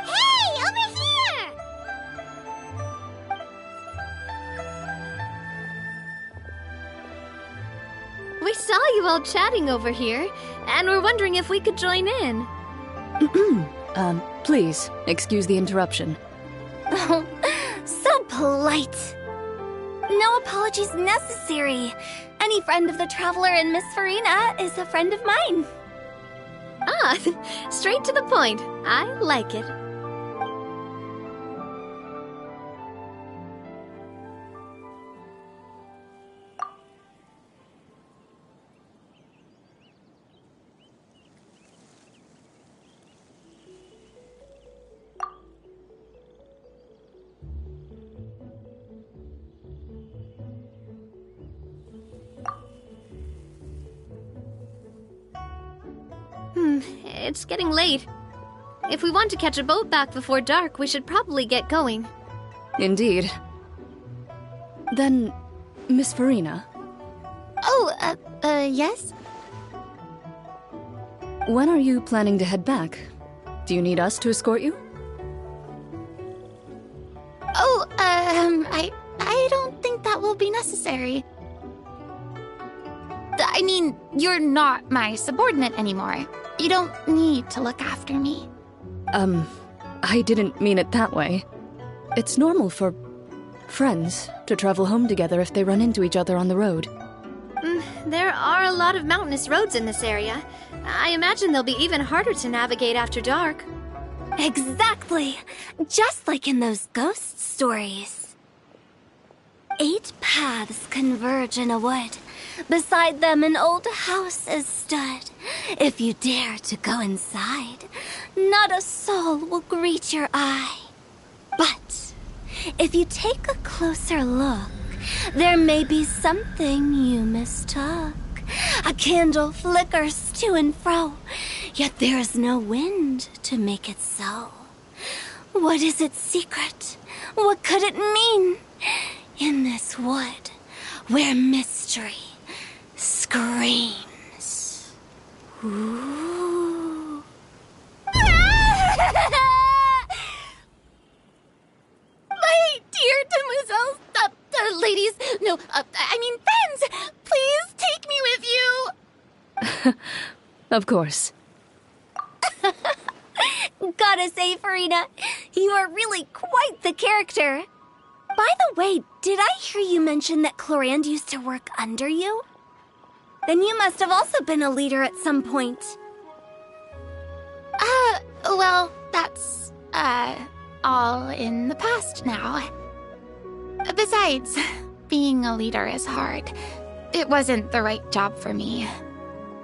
Hey, over here! We saw you all chatting over here, and we're wondering if we could join in. Please, excuse the interruption. Oh, so polite. No apologies necessary. Any friend of the Traveler and Miss Farina is a friend of mine. Ah, straight to the point. I like it. It's getting late. If we want to catch a boat back before dark, we should probably get going. Indeed. Then, Miss Farina. Oh, yes? When are you planning to head back? Do you need us to escort you? Oh, I don't think that will be necessary. I mean, you're not my subordinate anymore. You don't need to look after me. I didn't mean it that way. It's normal for friends to travel home together if they run into each other on the road. There are a lot of mountainous roads in this area. I imagine they'll be even harder to navigate after dark. Exactly! Just like in those ghost stories. 8 paths converge in a wood. Beside them an old house is stood. If you dare to go inside, not a soul will greet your eye. But if you take a closer look, there may be something you mistook. A candle flickers to and fro, yet there is no wind to make it so. What is its secret? What could it mean? In this wood, where mystery screams. Ooh. My dear demoiselles, ladies, no, I mean friends, please take me with you. Of course. Gotta say, Farina, you are really quite the character. By the way, did I hear you mention that Clorand used to work under you? Then you must have also been a leader at some point. Well, that's, all in the past now. Besides, being a leader is hard. It wasn't the right job for me.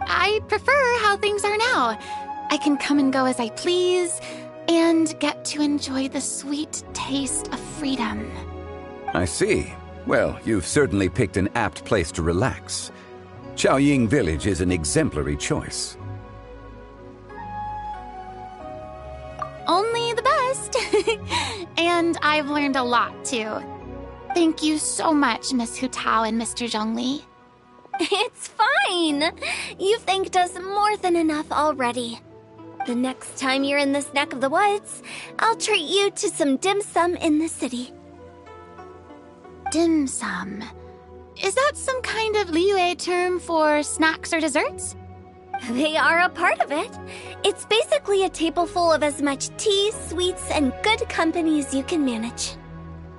I prefer how things are now. I can come and go as I please, and get to enjoy the sweet taste of freedom. I see. Well, you've certainly picked an apt place to relax. Xiaoying Village is an exemplary choice. Only the best. And I've learned a lot, too. Thank you so much, Miss Hu Tao and Mr. Zhongli. It's fine. You've thanked us more than enough already. The next time you're in this neck of the woods, I'll treat you to some dim sum in the city. Dim sum. Is that some kind of Liyue term for snacks or desserts? They are a part of it. It's basically a table full of as much tea, sweets, and good company as you can manage.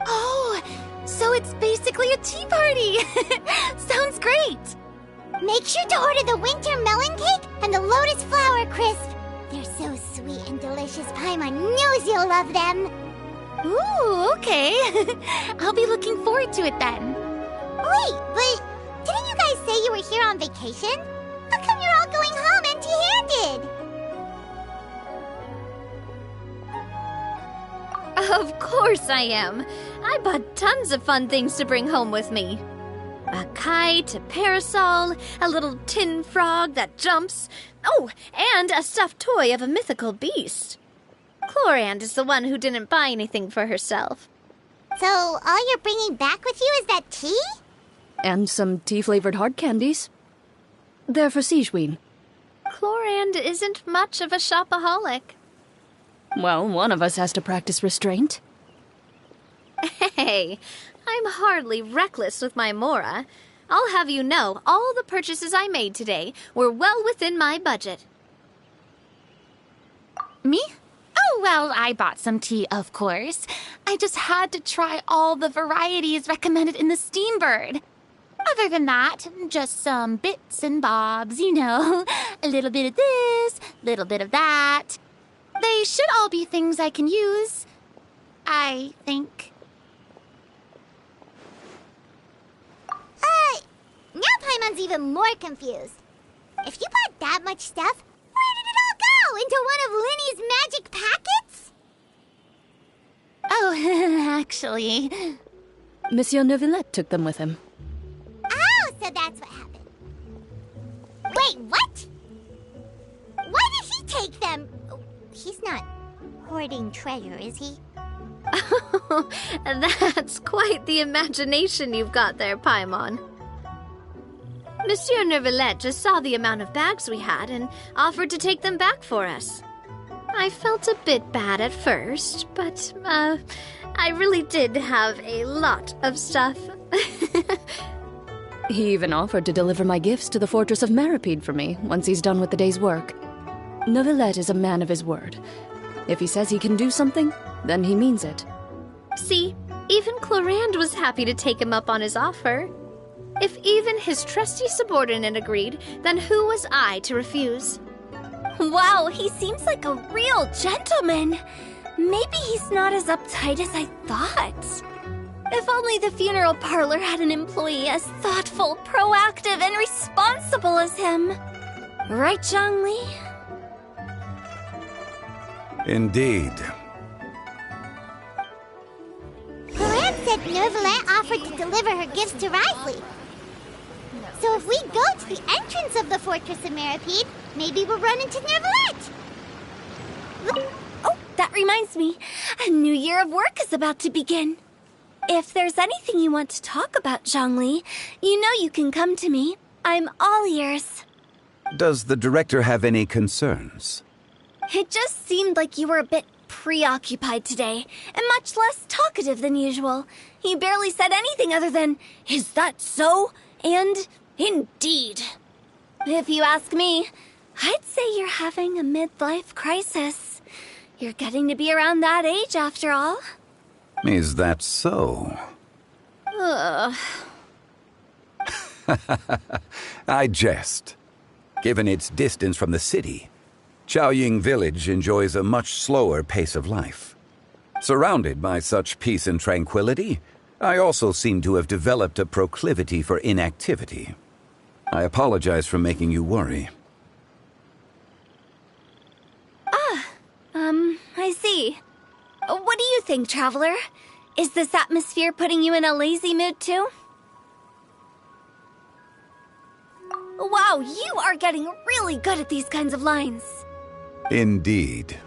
Oh, so it's basically a tea party. Sounds great. Make sure to order the winter melon cake and the lotus flower crisp. They're so sweet and delicious. Paimon knows you'll love them. Ooh, okay. I'll be looking forward to it then. Wait, but didn't you guys say you were here on vacation? How come you're all going home empty-handed? Of course I am. I bought tons of fun things to bring home with me. A kite, a parasol, a little tin frog that jumps. Oh, and a stuffed toy of a mythical beast. Chlorand is the one who didn't buy anything for herself. So all you're bringing back with you is that tea? And some tea-flavored hard candies. They're for Sigewin. Chlorand isn't much of a shopaholic. Well, one of us has to practice restraint. Hey, I'm hardly reckless with my Mora. I'll have you know, all the purchases I made today were well within my budget. Me? Oh, well, I bought some tea, of course. I just had to try all the varieties recommended in the Steambird. Other than that, just some bits and bobs, you know. A little bit of this, little bit of that. They should all be things I can use, I think. Now Paimon's even more confused. If you bought that much stuff, where did it all go? Into one of Linny's magic packets? Oh, actually... Monsieur Neuvillette took them with him. Oh, so that's what happened. Wait, what? Why did he take them? He's not hoarding treasure, is he? That's quite the imagination you've got there, Paimon. Monsieur Neuvillette just saw the amount of bags we had and offered to take them back for us. I felt a bit bad at first, but, I really did have a lot of stuff. He even offered to deliver my gifts to the Fortress of Meripede for me once he's done with the day's work. Neuvillette is a man of his word. If he says he can do something, then he means it. See, even Chlorand was happy to take him up on his offer. If even his trusty subordinate agreed, then who was I to refuse? Wow, he seems like a real gentleman. Maybe he's not as uptight as I thought. If only the funeral parlor had an employee as thoughtful, proactive, and responsible as him. Right, Zhongli? Indeed. Chlorand said Neuvillette offered to deliver her gifts to Risley. So if we go to the entrance of the Fortress of Meripede, maybe we'll run into Neuvillette. Oh, that reminds me. A new year of work is about to begin. If there's anything you want to talk about, Zhongli, you know you can come to me. I'm all ears. Does the director have any concerns? It just seemed like you were a bit preoccupied today, and much less talkative than usual. You barely said anything other than, "Is that so?" and "Indeed." If you ask me, I'd say you're having a midlife crisis. You're getting to be around that age after all. Is that so? Ugh. I jest. Given its distance from the city, Xiaoying Village enjoys a much slower pace of life. Surrounded by such peace and tranquility, I also seem to have developed a proclivity for inactivity. I apologize for making you worry. I see. What do you think, Traveler? Is this atmosphere putting you in a lazy mood too? Wow, you are getting really good at these kinds of lines. Indeed.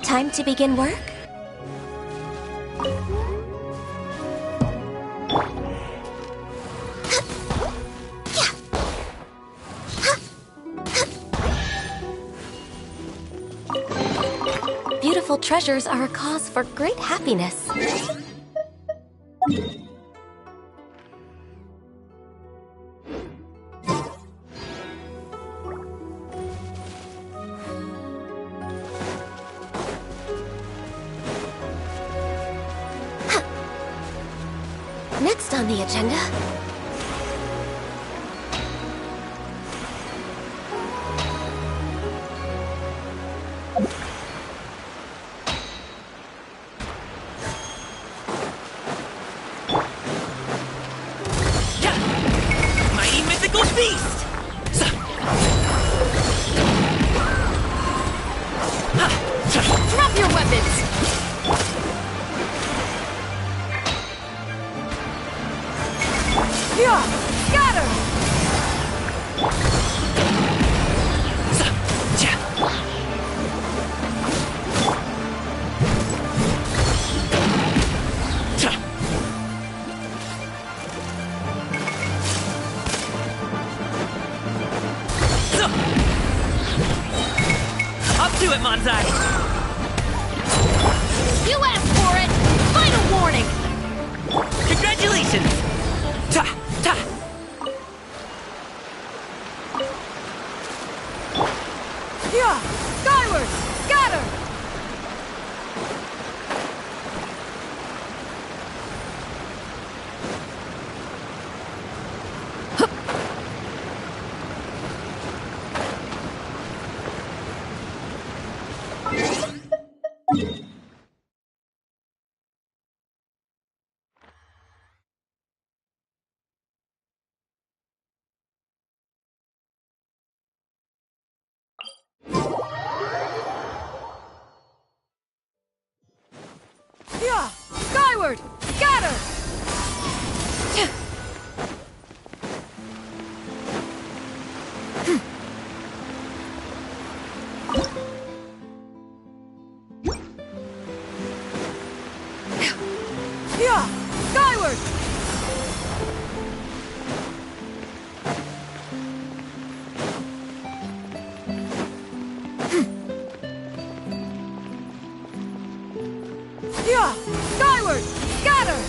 Time to begin work? Beautiful treasures are a cause for great happiness. Next on the agenda... Mighty mythical beast! Drop your weapons! Yeah! Scatter! Up to it, Manzai! You asked for it! Final warning! Congratulations! Ta! Ta! Yeah! Skyward! Scatter! Yeah! Skyward! Scatter! Yeah! Skyward! Yeah! Skyward! Scatter!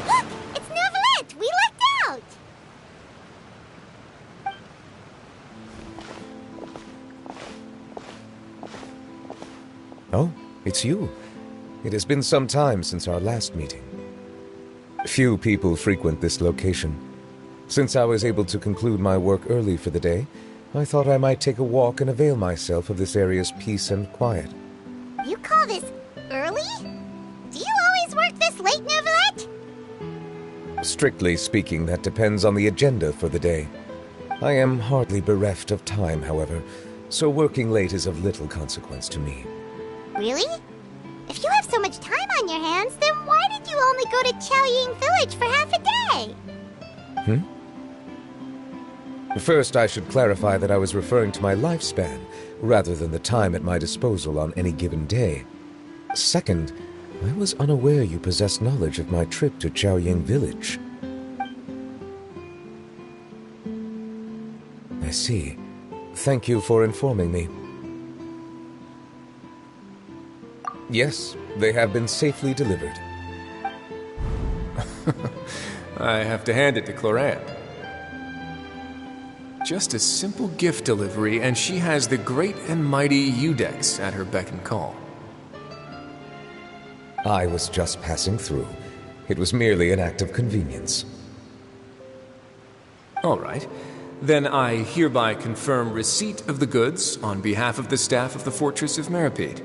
Look! It's Neuvillette! We lucked out! Oh, it's you. It has been some time since our last meeting. Few people frequent this location. Since I was able to conclude my work early for the day, I thought I might take a walk and avail myself of this area's peace and quiet. You call this early? Do you always work this late, Neuvillette? Strictly speaking, that depends on the agenda for the day. I am hardly bereft of time, however, so working late is of little consequence to me. Really? If you have so much time on your hands, then why did you only go to Chaoying Village for half a day? First, I should clarify that I was referring to my lifespan, rather than the time at my disposal on any given day. Second, I was unaware you possessed knowledge of my trip to Chaoying Village. I see. Thank you for informing me. Yes, they have been safely delivered. I have to hand it to Cloran. Just a simple gift delivery, and she has the great and mighty Udex at her beck and call. I was just passing through. It was merely an act of convenience. All right. Then I hereby confirm receipt of the goods on behalf of the staff of the Fortress of Meripede.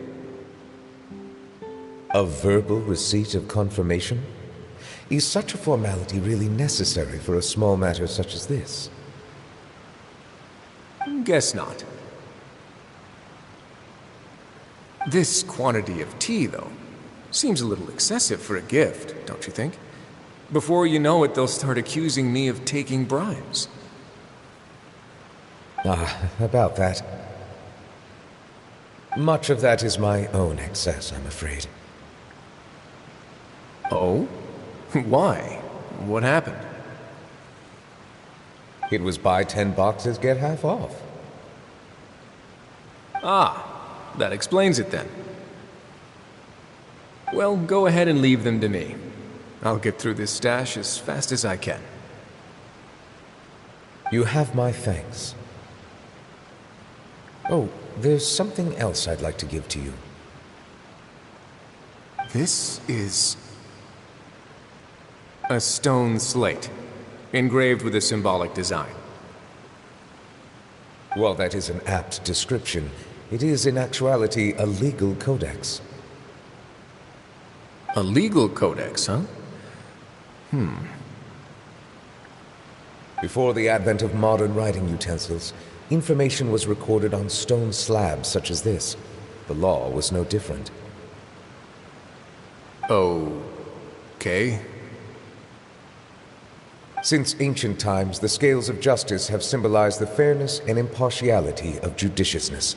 A verbal receipt of confirmation? Is such a formality really necessary for a small matter such as this? Guess not. This quantity of tea, though, seems a little excessive for a gift, don't you think? Before you know it, they'll start accusing me of taking bribes. About that. Much of that is my own excess, I'm afraid. Oh? Why? What happened? It was buy 10 boxes, get half off. Ah, that explains it then. Well, go ahead and leave them to me. I'll get through this stash as fast as I can. You have my thanks. Oh, there's something else I'd like to give to you. This is a stone slate, engraved with a symbolic design. While that is an apt description, it is in actuality a legal codex. A legal codex, huh? Before the advent of modern writing utensils, information was recorded on stone slabs such as this. The law was no different. Okay. Since ancient times, the scales of justice have symbolized the fairness and impartiality of judiciousness.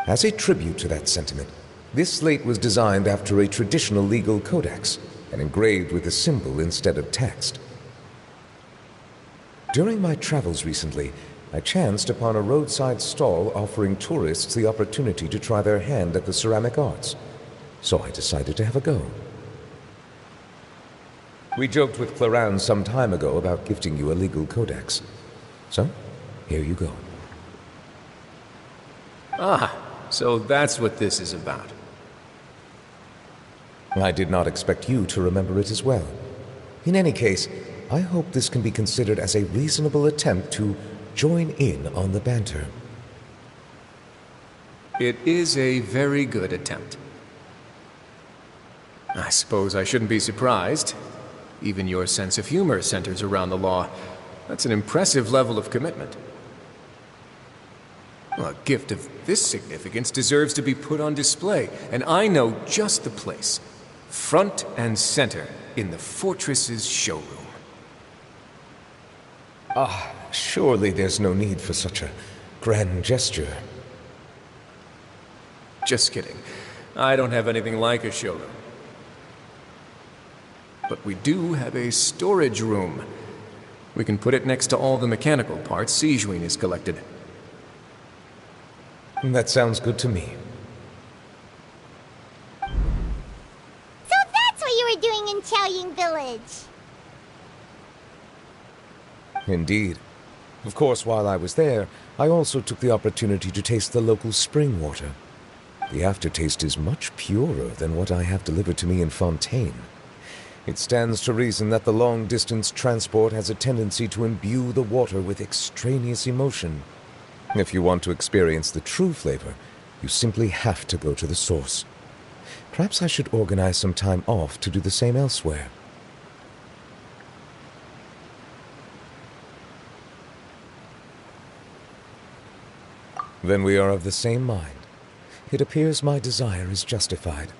As a tribute to that sentiment, this slate was designed after a traditional legal codex and engraved with a symbol instead of text. During my travels recently, I chanced upon a roadside stall offering tourists the opportunity to try their hand at the ceramic arts, so I decided to have a go. We joked with Cloran some time ago about gifting you a legal codex. So, here you go. Ah, so that's what this is about. I did not expect you to remember it as well. In any case, I hope this can be considered as a reasonable attempt to join in on the banter. It is a very good attempt. I suppose I shouldn't be surprised. Even your sense of humor centers around the law. That's an impressive level of commitment. Well, a gift of this significance deserves to be put on display, and I know just the place. Front and center in the Fortress's showroom. Surely there's no need for such a grand gesture. Just kidding. I don't have anything like a showroom. But we do have a storage room. We can put it next to all the mechanical parts Sijuin has collected. That sounds good to me. So that's what you were doing in Qiaoying Village. Indeed. Of course, while I was there, I also took the opportunity to taste the local spring water. The aftertaste is much purer than what I have delivered to me in Fontaine. It stands to reason that the long-distance transport has a tendency to imbue the water with extraneous emotion. If you want to experience the true flavor, you simply have to go to the source. Perhaps I should organize some time off to do the same elsewhere. Then we are of the same mind. It appears my desire is justified.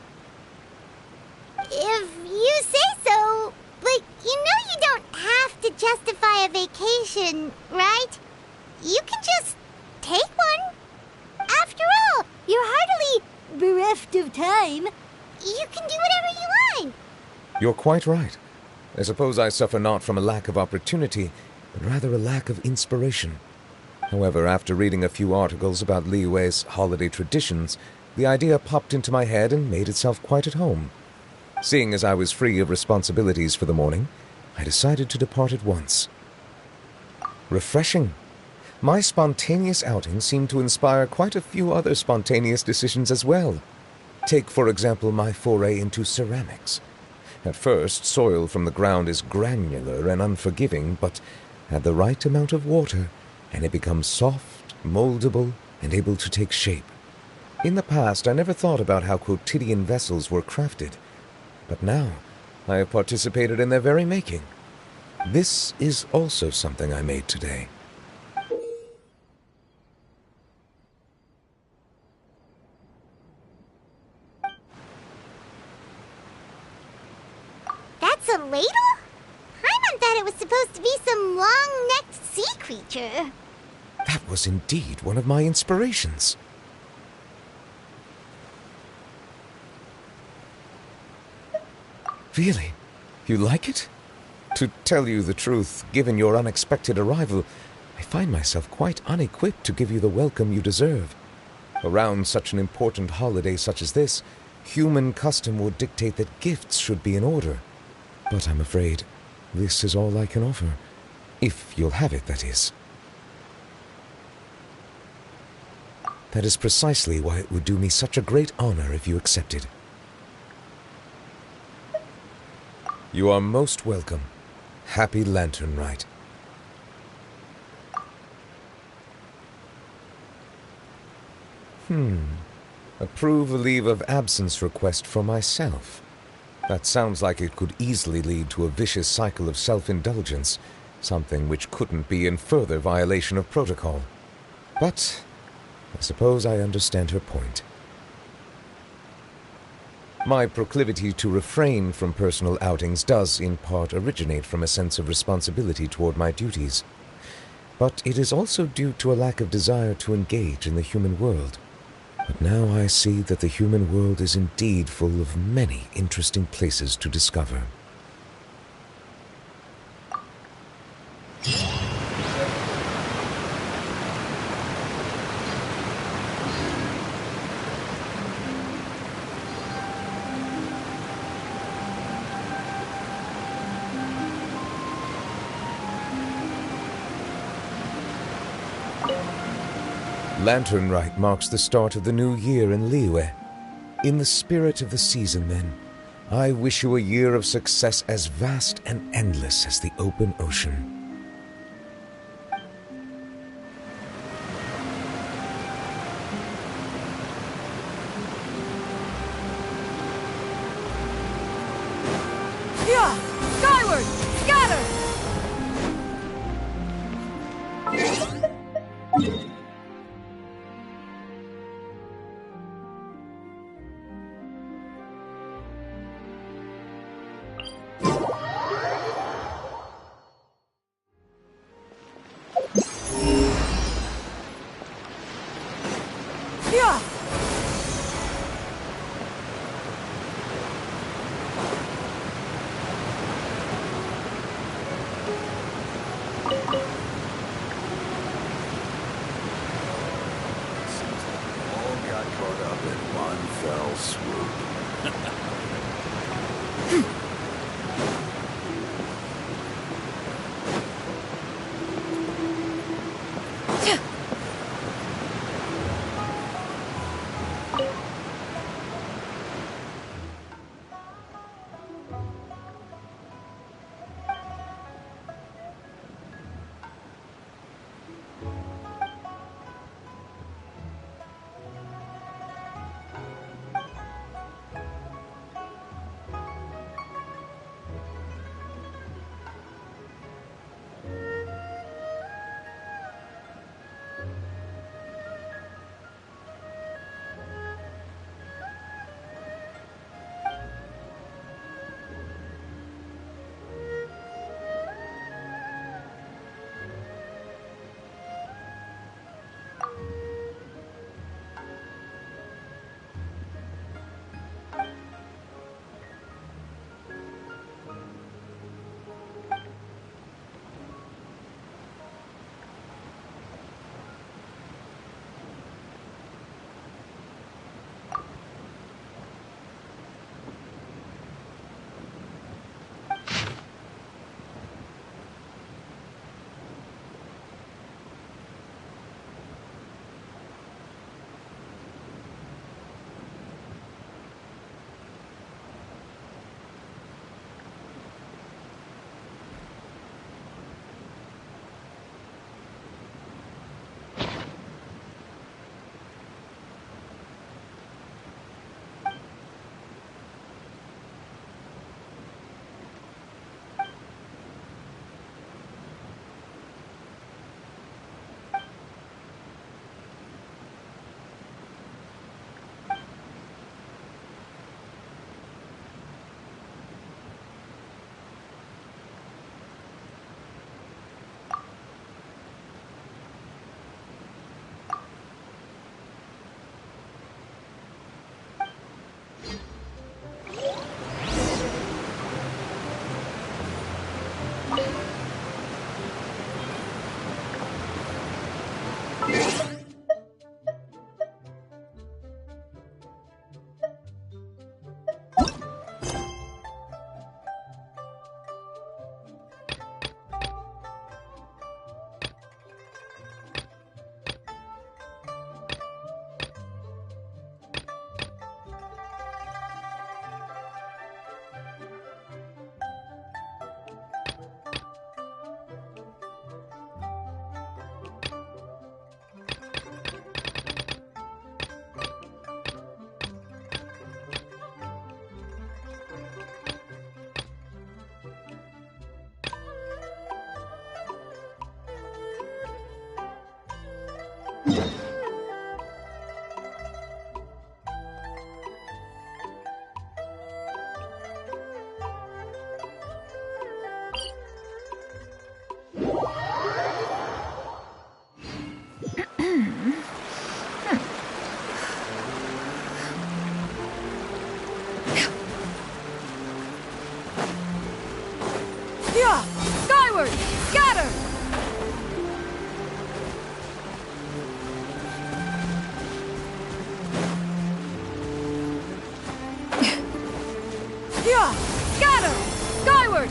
If you say so, but you know you don't have to justify a vacation, right? You can just take one. After all, you're hardly bereft of time. You can do whatever you want. You're quite right. I suppose I suffer not from a lack of opportunity, but rather a lack of inspiration. However, after reading a few articles about Li Wei's holiday traditions, the idea popped into my head and made itself quite at home. Seeing as I was free of responsibilities for the morning, I decided to depart at once. Refreshing. My spontaneous outing seemed to inspire quite a few other spontaneous decisions as well. Take, for example, my foray into ceramics. At first, soil from the ground is granular and unforgiving, but add the right amount of water, and it becomes soft, moldable, and able to take shape. In the past, I never thought about how quotidian vessels were crafted, but now I have participated in their very making. This is also something I made today. That's a ladle? Paimon thought it was supposed to be some long-necked sea creature. That was indeed one of my inspirations. Really? You like it? To tell you the truth, given your unexpected arrival, I find myself quite unequipped to give you the welcome you deserve. Around such an important holiday such as this, human custom would dictate that gifts should be in order. But I'm afraid this is all I can offer. If you'll have it, that is. That is precisely why it would do me such a great honor if you accepted. You are most welcome. Happy Lantern Rite. Approve a leave of absence request for myself. That sounds like it could easily lead to a vicious cycle of self-indulgence, something which couldn't be in further violation of protocol. But I suppose I understand her point. My proclivity to refrain from personal outings does, in part, originate from a sense of responsibility toward my duties. But it is also due to a lack of desire to engage in the human world. But now I see that the human world is indeed full of many interesting places to discover. Lantern Rite marks the start of the new year in Liyue. In the spirit of the season, then, I wish you a year of success as vast and endless as the open ocean. Yeah! Skyward! Scatter! Yeah! All got caught up in one fell swoop. Yeah! Skyward! Scatter! Yeah! Scatter! Skyward!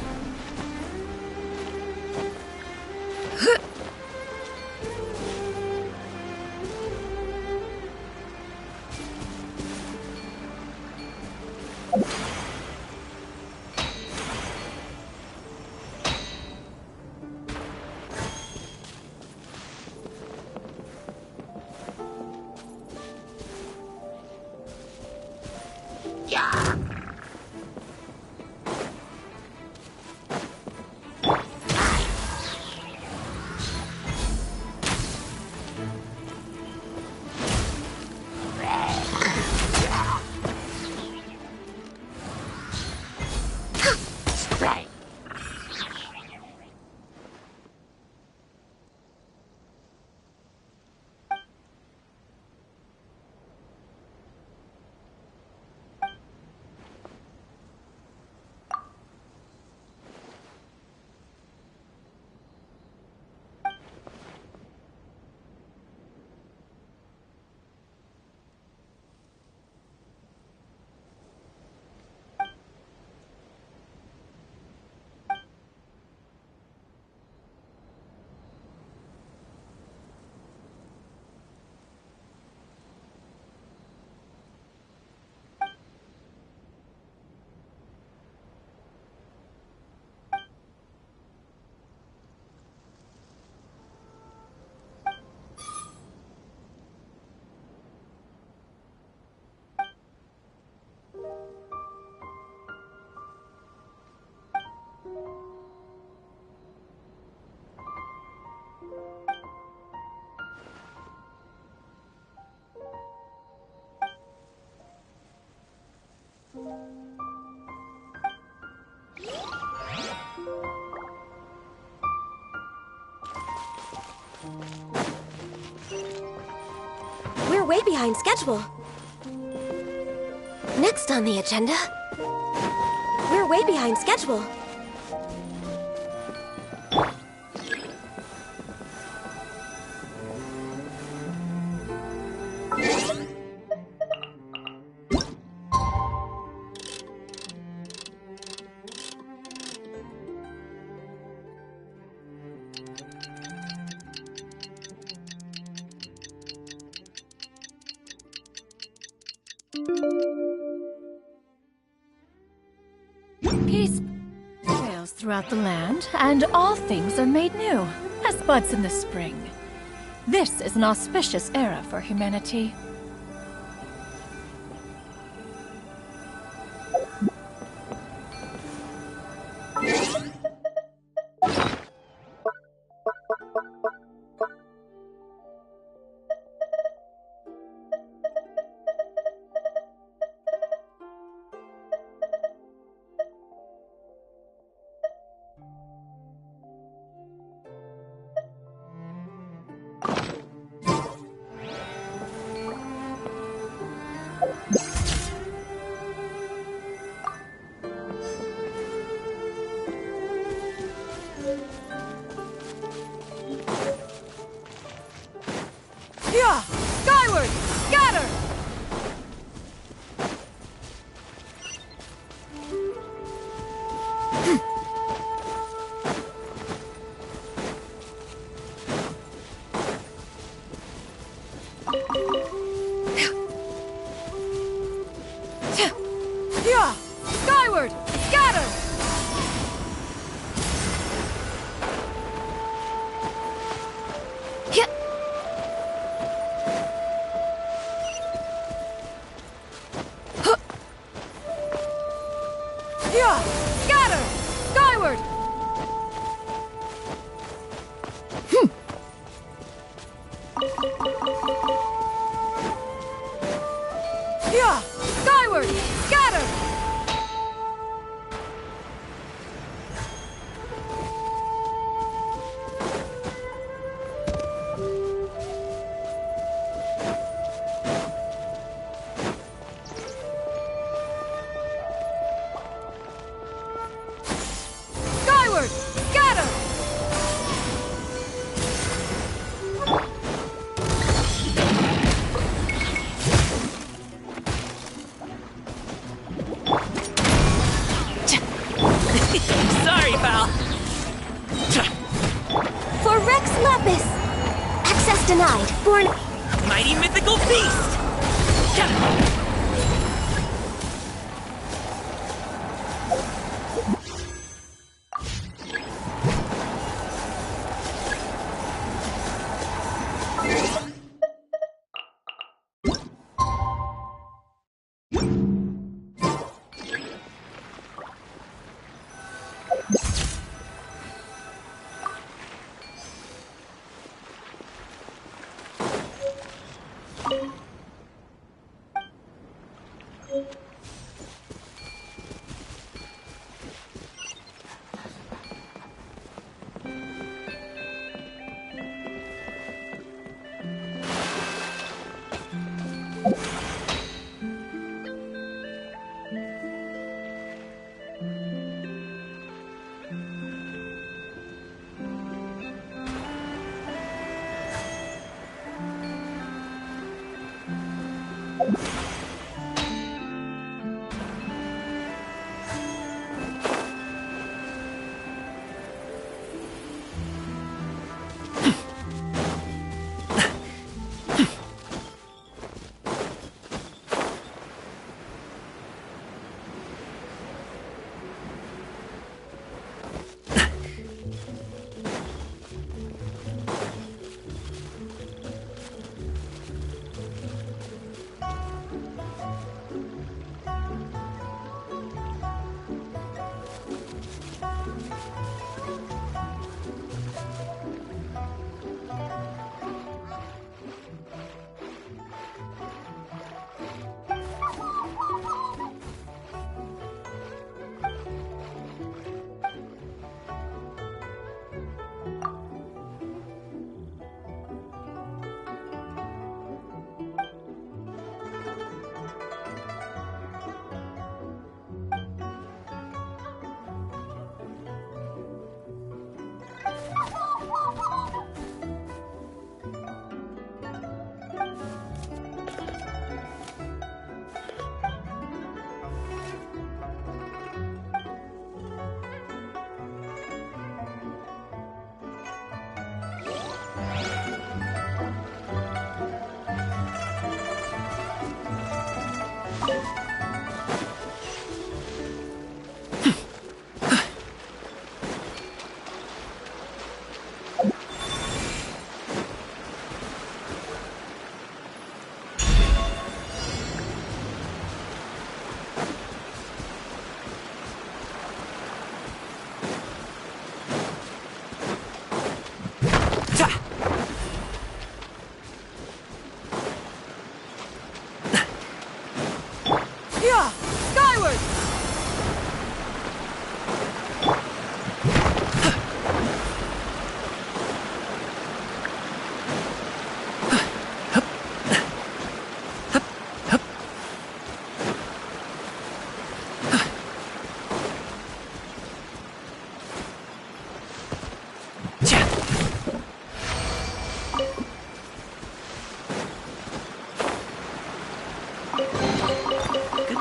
We're way behind schedule. Next on the agenda, we're way behind schedule. Peace prevails throughout the land, and all things are made new, as buds in the spring. This is an auspicious era for humanity. Yeah! Skyward! Scatter! Yeah! Skyward! Scatter! Access denied. Born... Mighty mythical beast!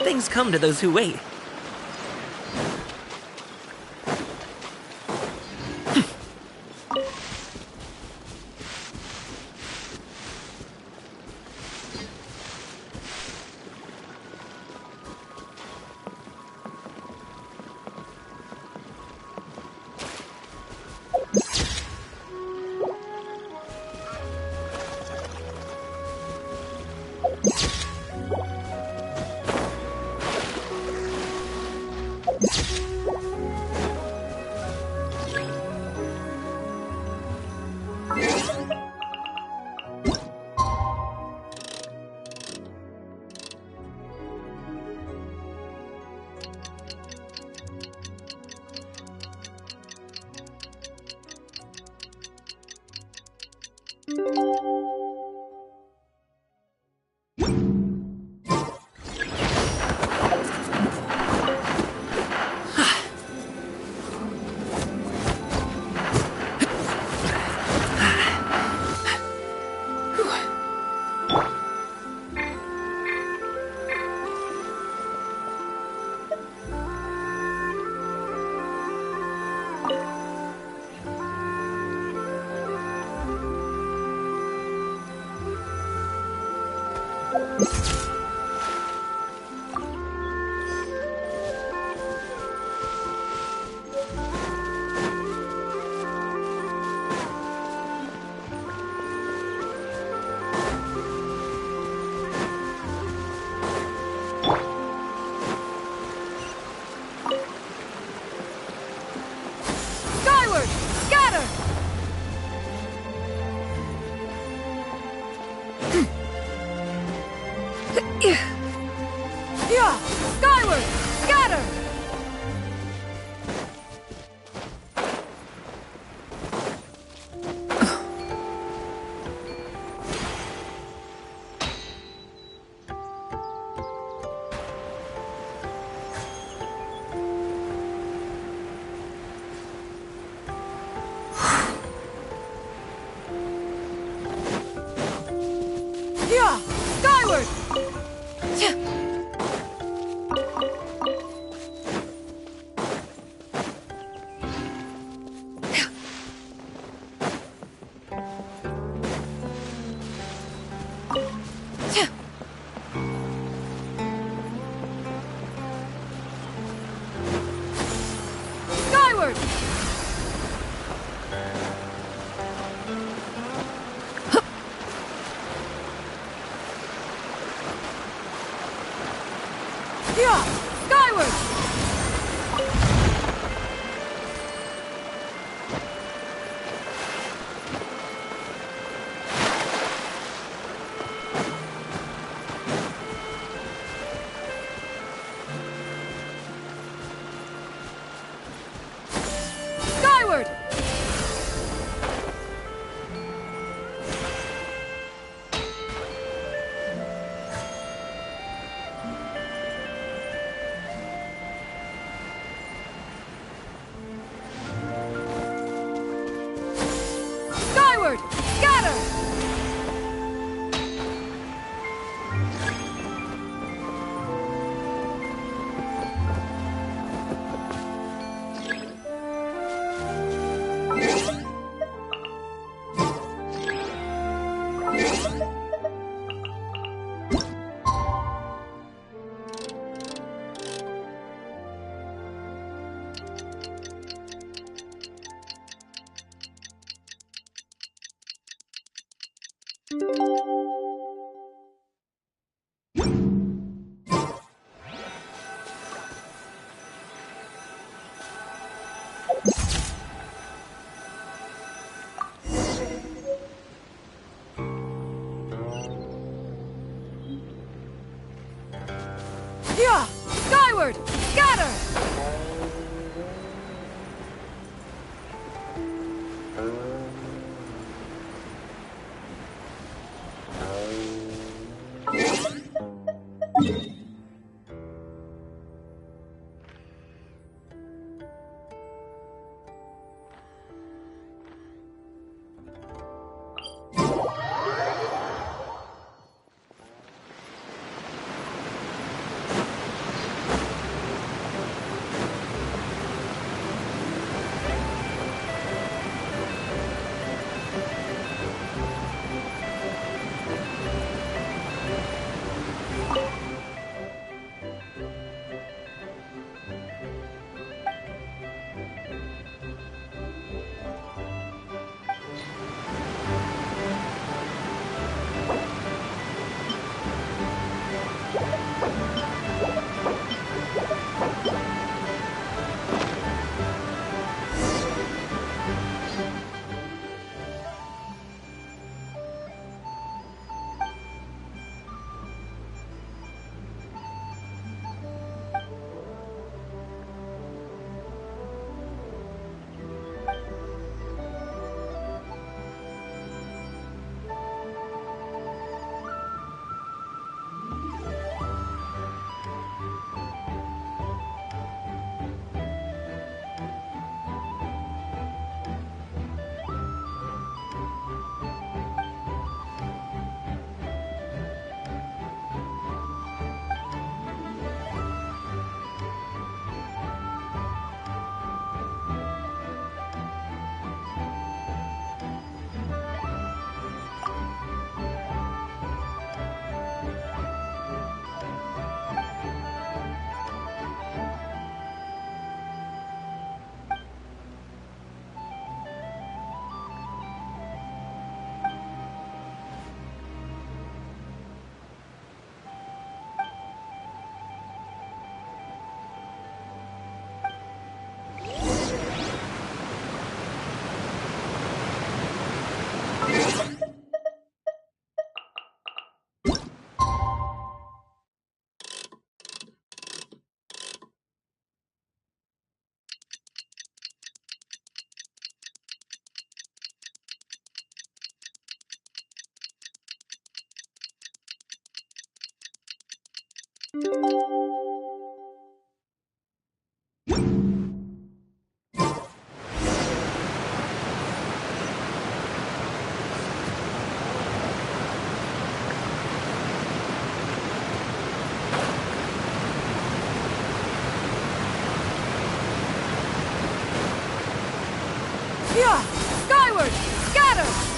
Things come to those who wait. Skyward! Scatter! Yeah! Skyward! Scatter! Yeah! Skyward! Skyward! Yeah! Skyward! Skyward! Skyward! Scatter! Yeah! Skyward! Scatter! Yeah! Skyward! Scatter!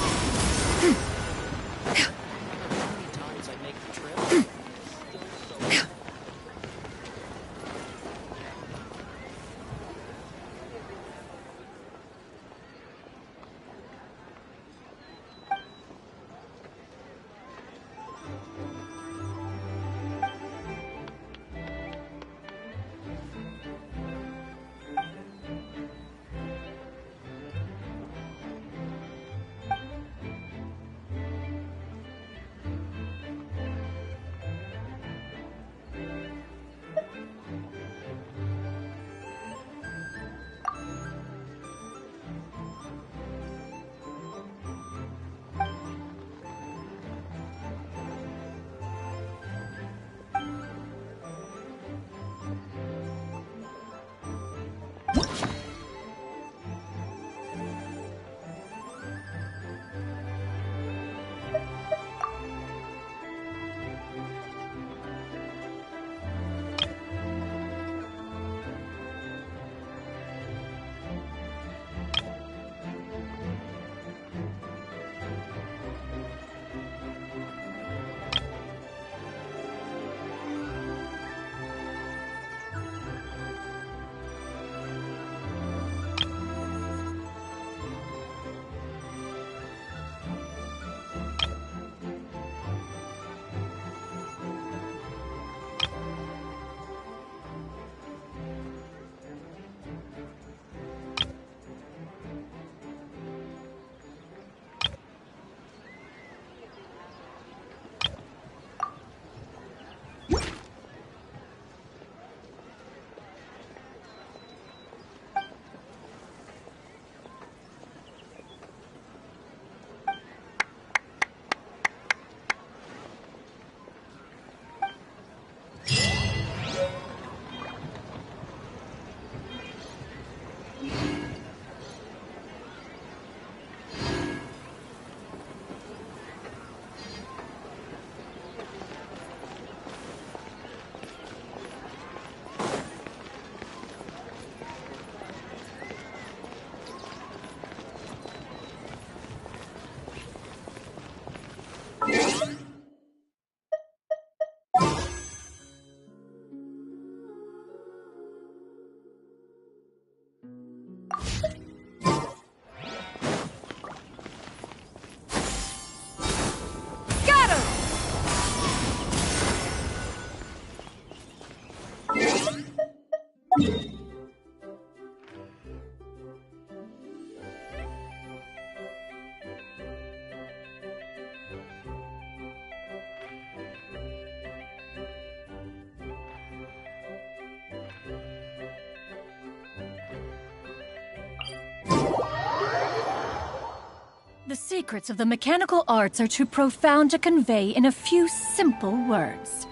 The secrets of the mechanical arts are too profound to convey in a few simple words.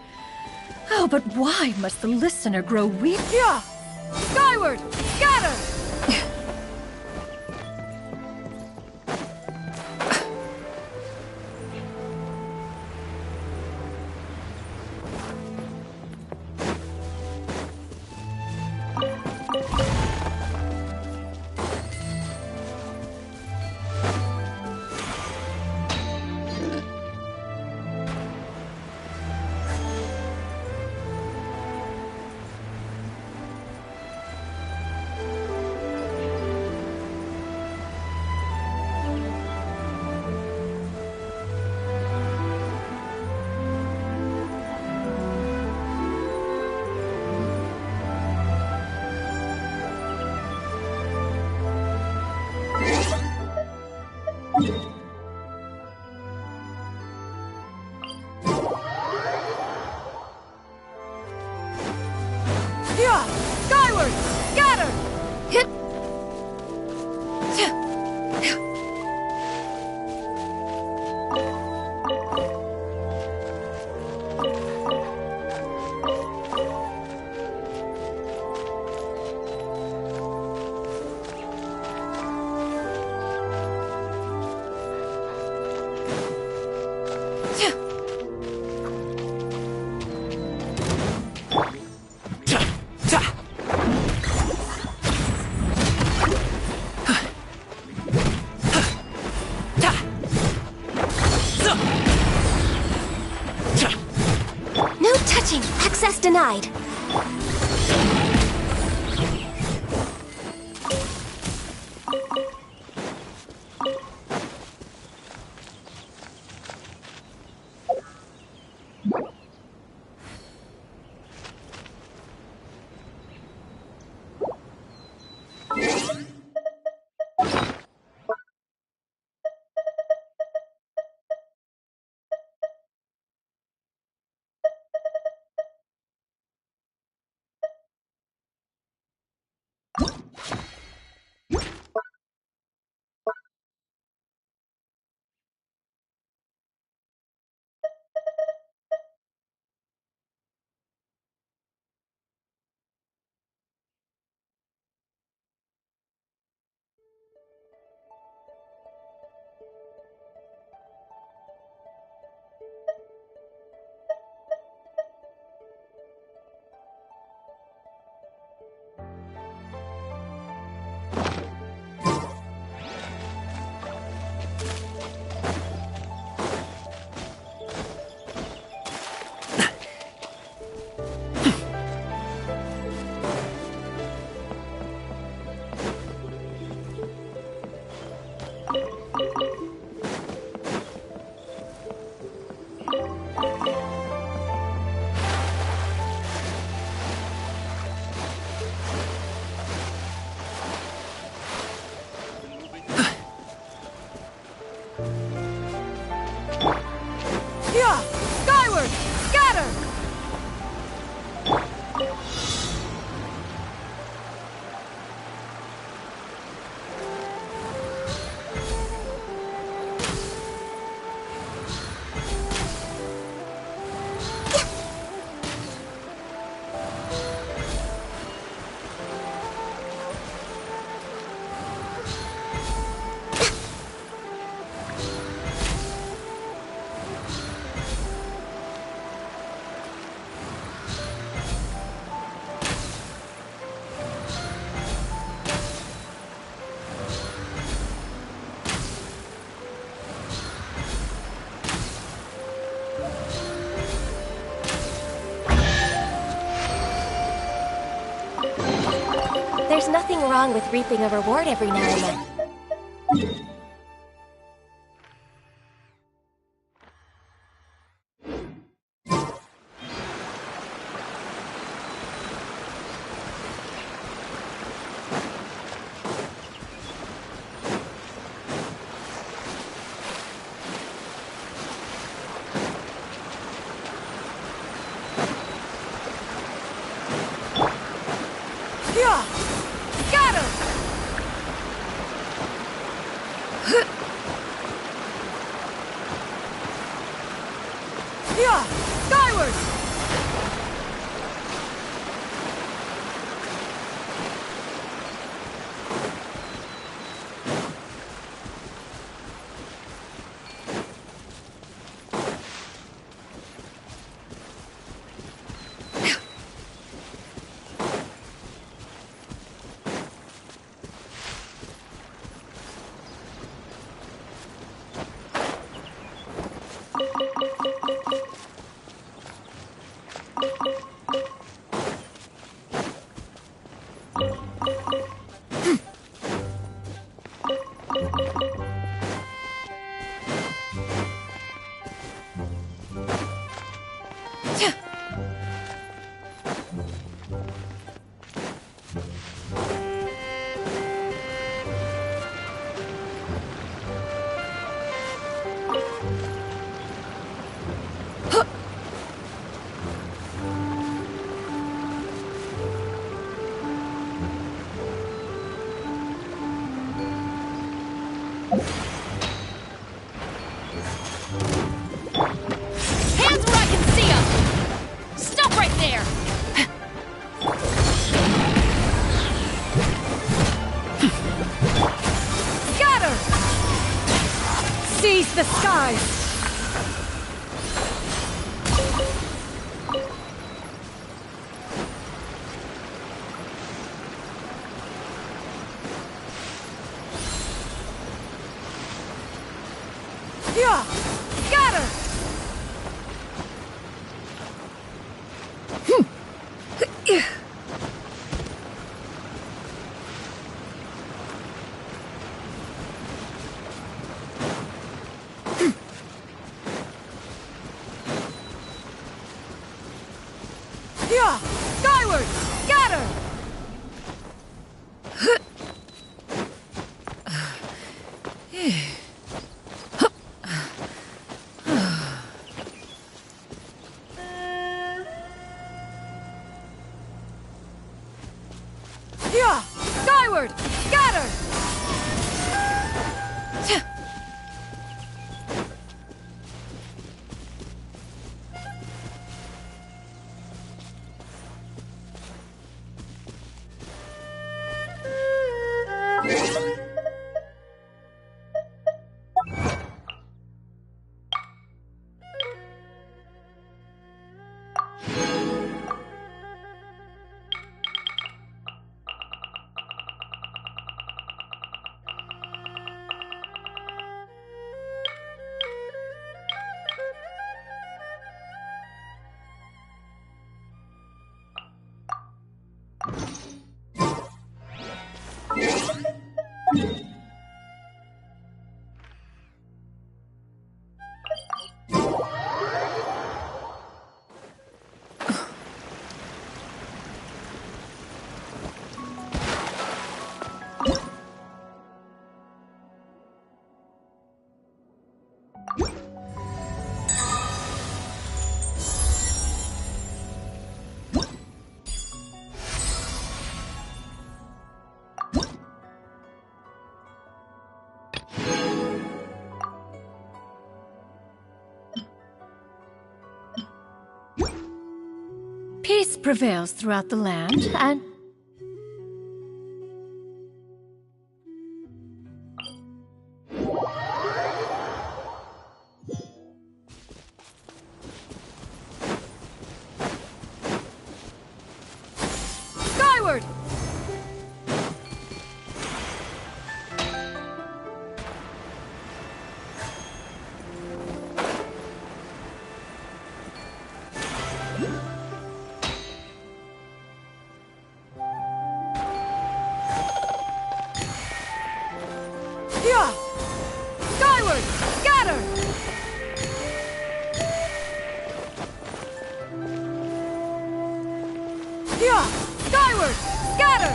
Oh, but why must the listener grow weak? Yeah! Skyward! Scatter! Yeah! Skyward! Scatter! Hit! denied. Skyward! Scatter! There's nothing wrong with reaping a reward every now and then. Skyward! Hands where I can see 'em! Stop right there! Scatter! Seize the skies! Yeah! Scatter! Skyward! Scatter! Peace prevails throughout the land, and... Skyward! Yeah! Skyward! Scatter! Yeah! Skyward! Scatter!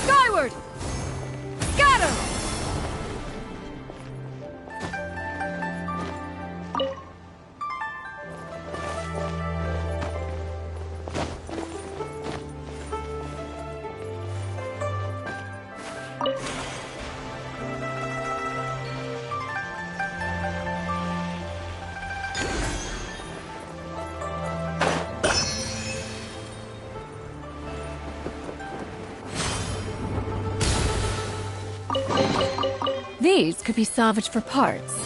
Skyward! Scatter! These could be salvaged for parts.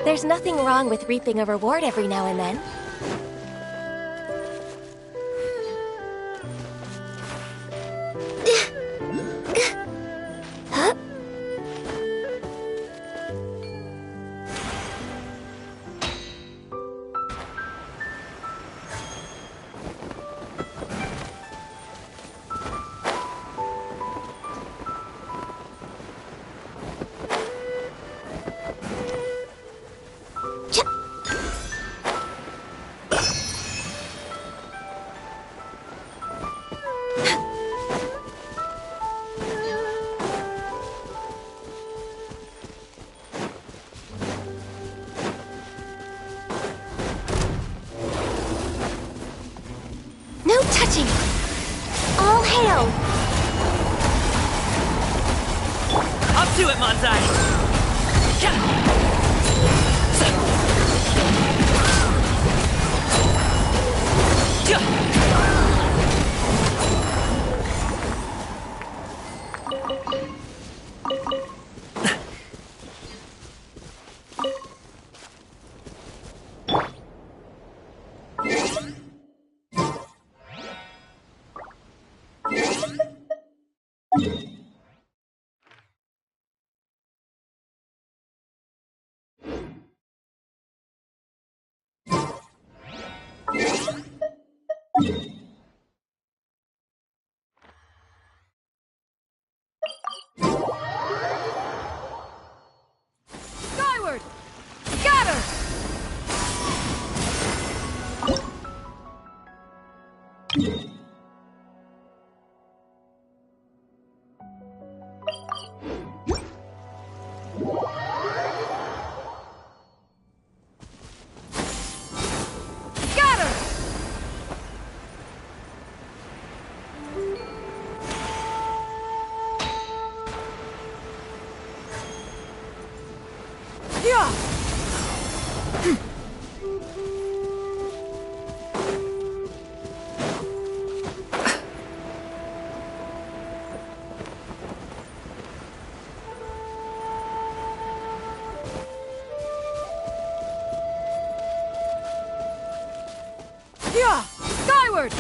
There's nothing wrong with reaping a reward every now and then. Huh? go! Up to it, Montai! Skyward! Scatter! Scatter! Yeah! Yeah! Skyward!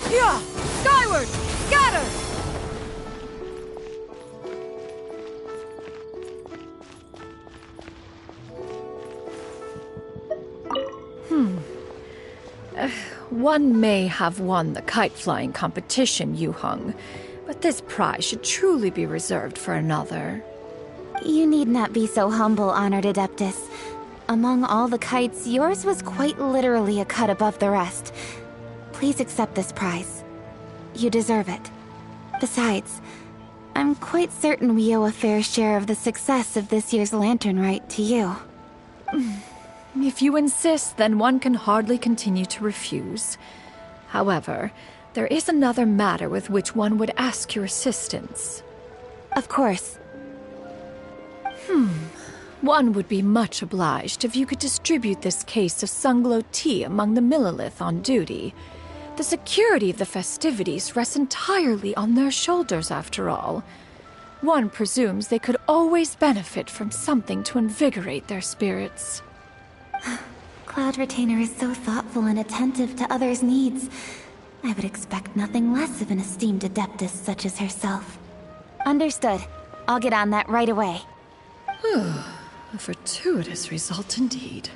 Yeah! Skyward! Scatter! One may have won the kite flying competition, Yu Hung, but this prize should truly be reserved for another. You need not be so humble, honored Adeptus. Among all the kites, yours was quite literally a cut above the rest. Please accept this prize. You deserve it. Besides, I'm quite certain we owe a fair share of the success of this year's lantern rite to you. If you insist, then one can hardly continue to refuse. However, there is another matter with which one would ask your assistance. Of course. One would be much obliged if you could distribute this case of Sunglow tea among the Millilith on duty. The security of the festivities rests entirely on their shoulders, after all. One presumes they could always benefit from something to invigorate their spirits. Cloud Retainer is so thoughtful and attentive to others' needs. I would expect nothing less of an esteemed Adeptus such as herself. Understood. I'll get on that right away. A fortuitous result indeed.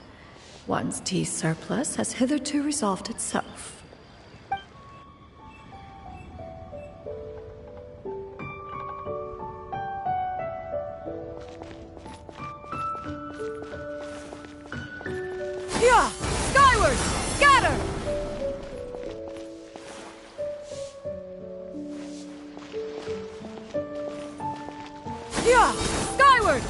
One's tea surplus has hitherto resolved itself. Yeah! Skyward! Scatter! Yeah! Skyward!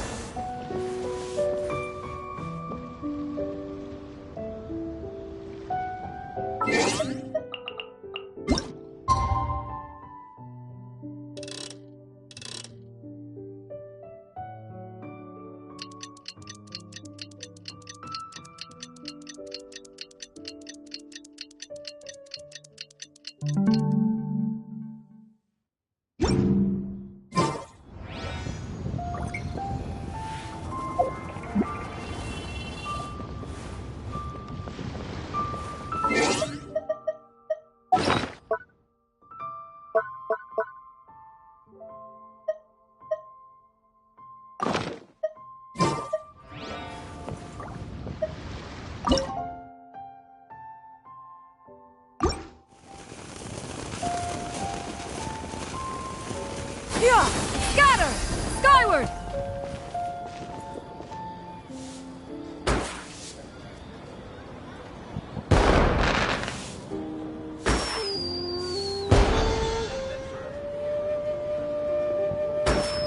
Yeah! Scatter! Skyward!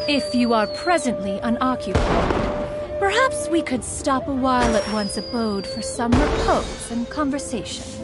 If you are presently unoccupied, perhaps we could stop a while at one's abode for some repose and conversation.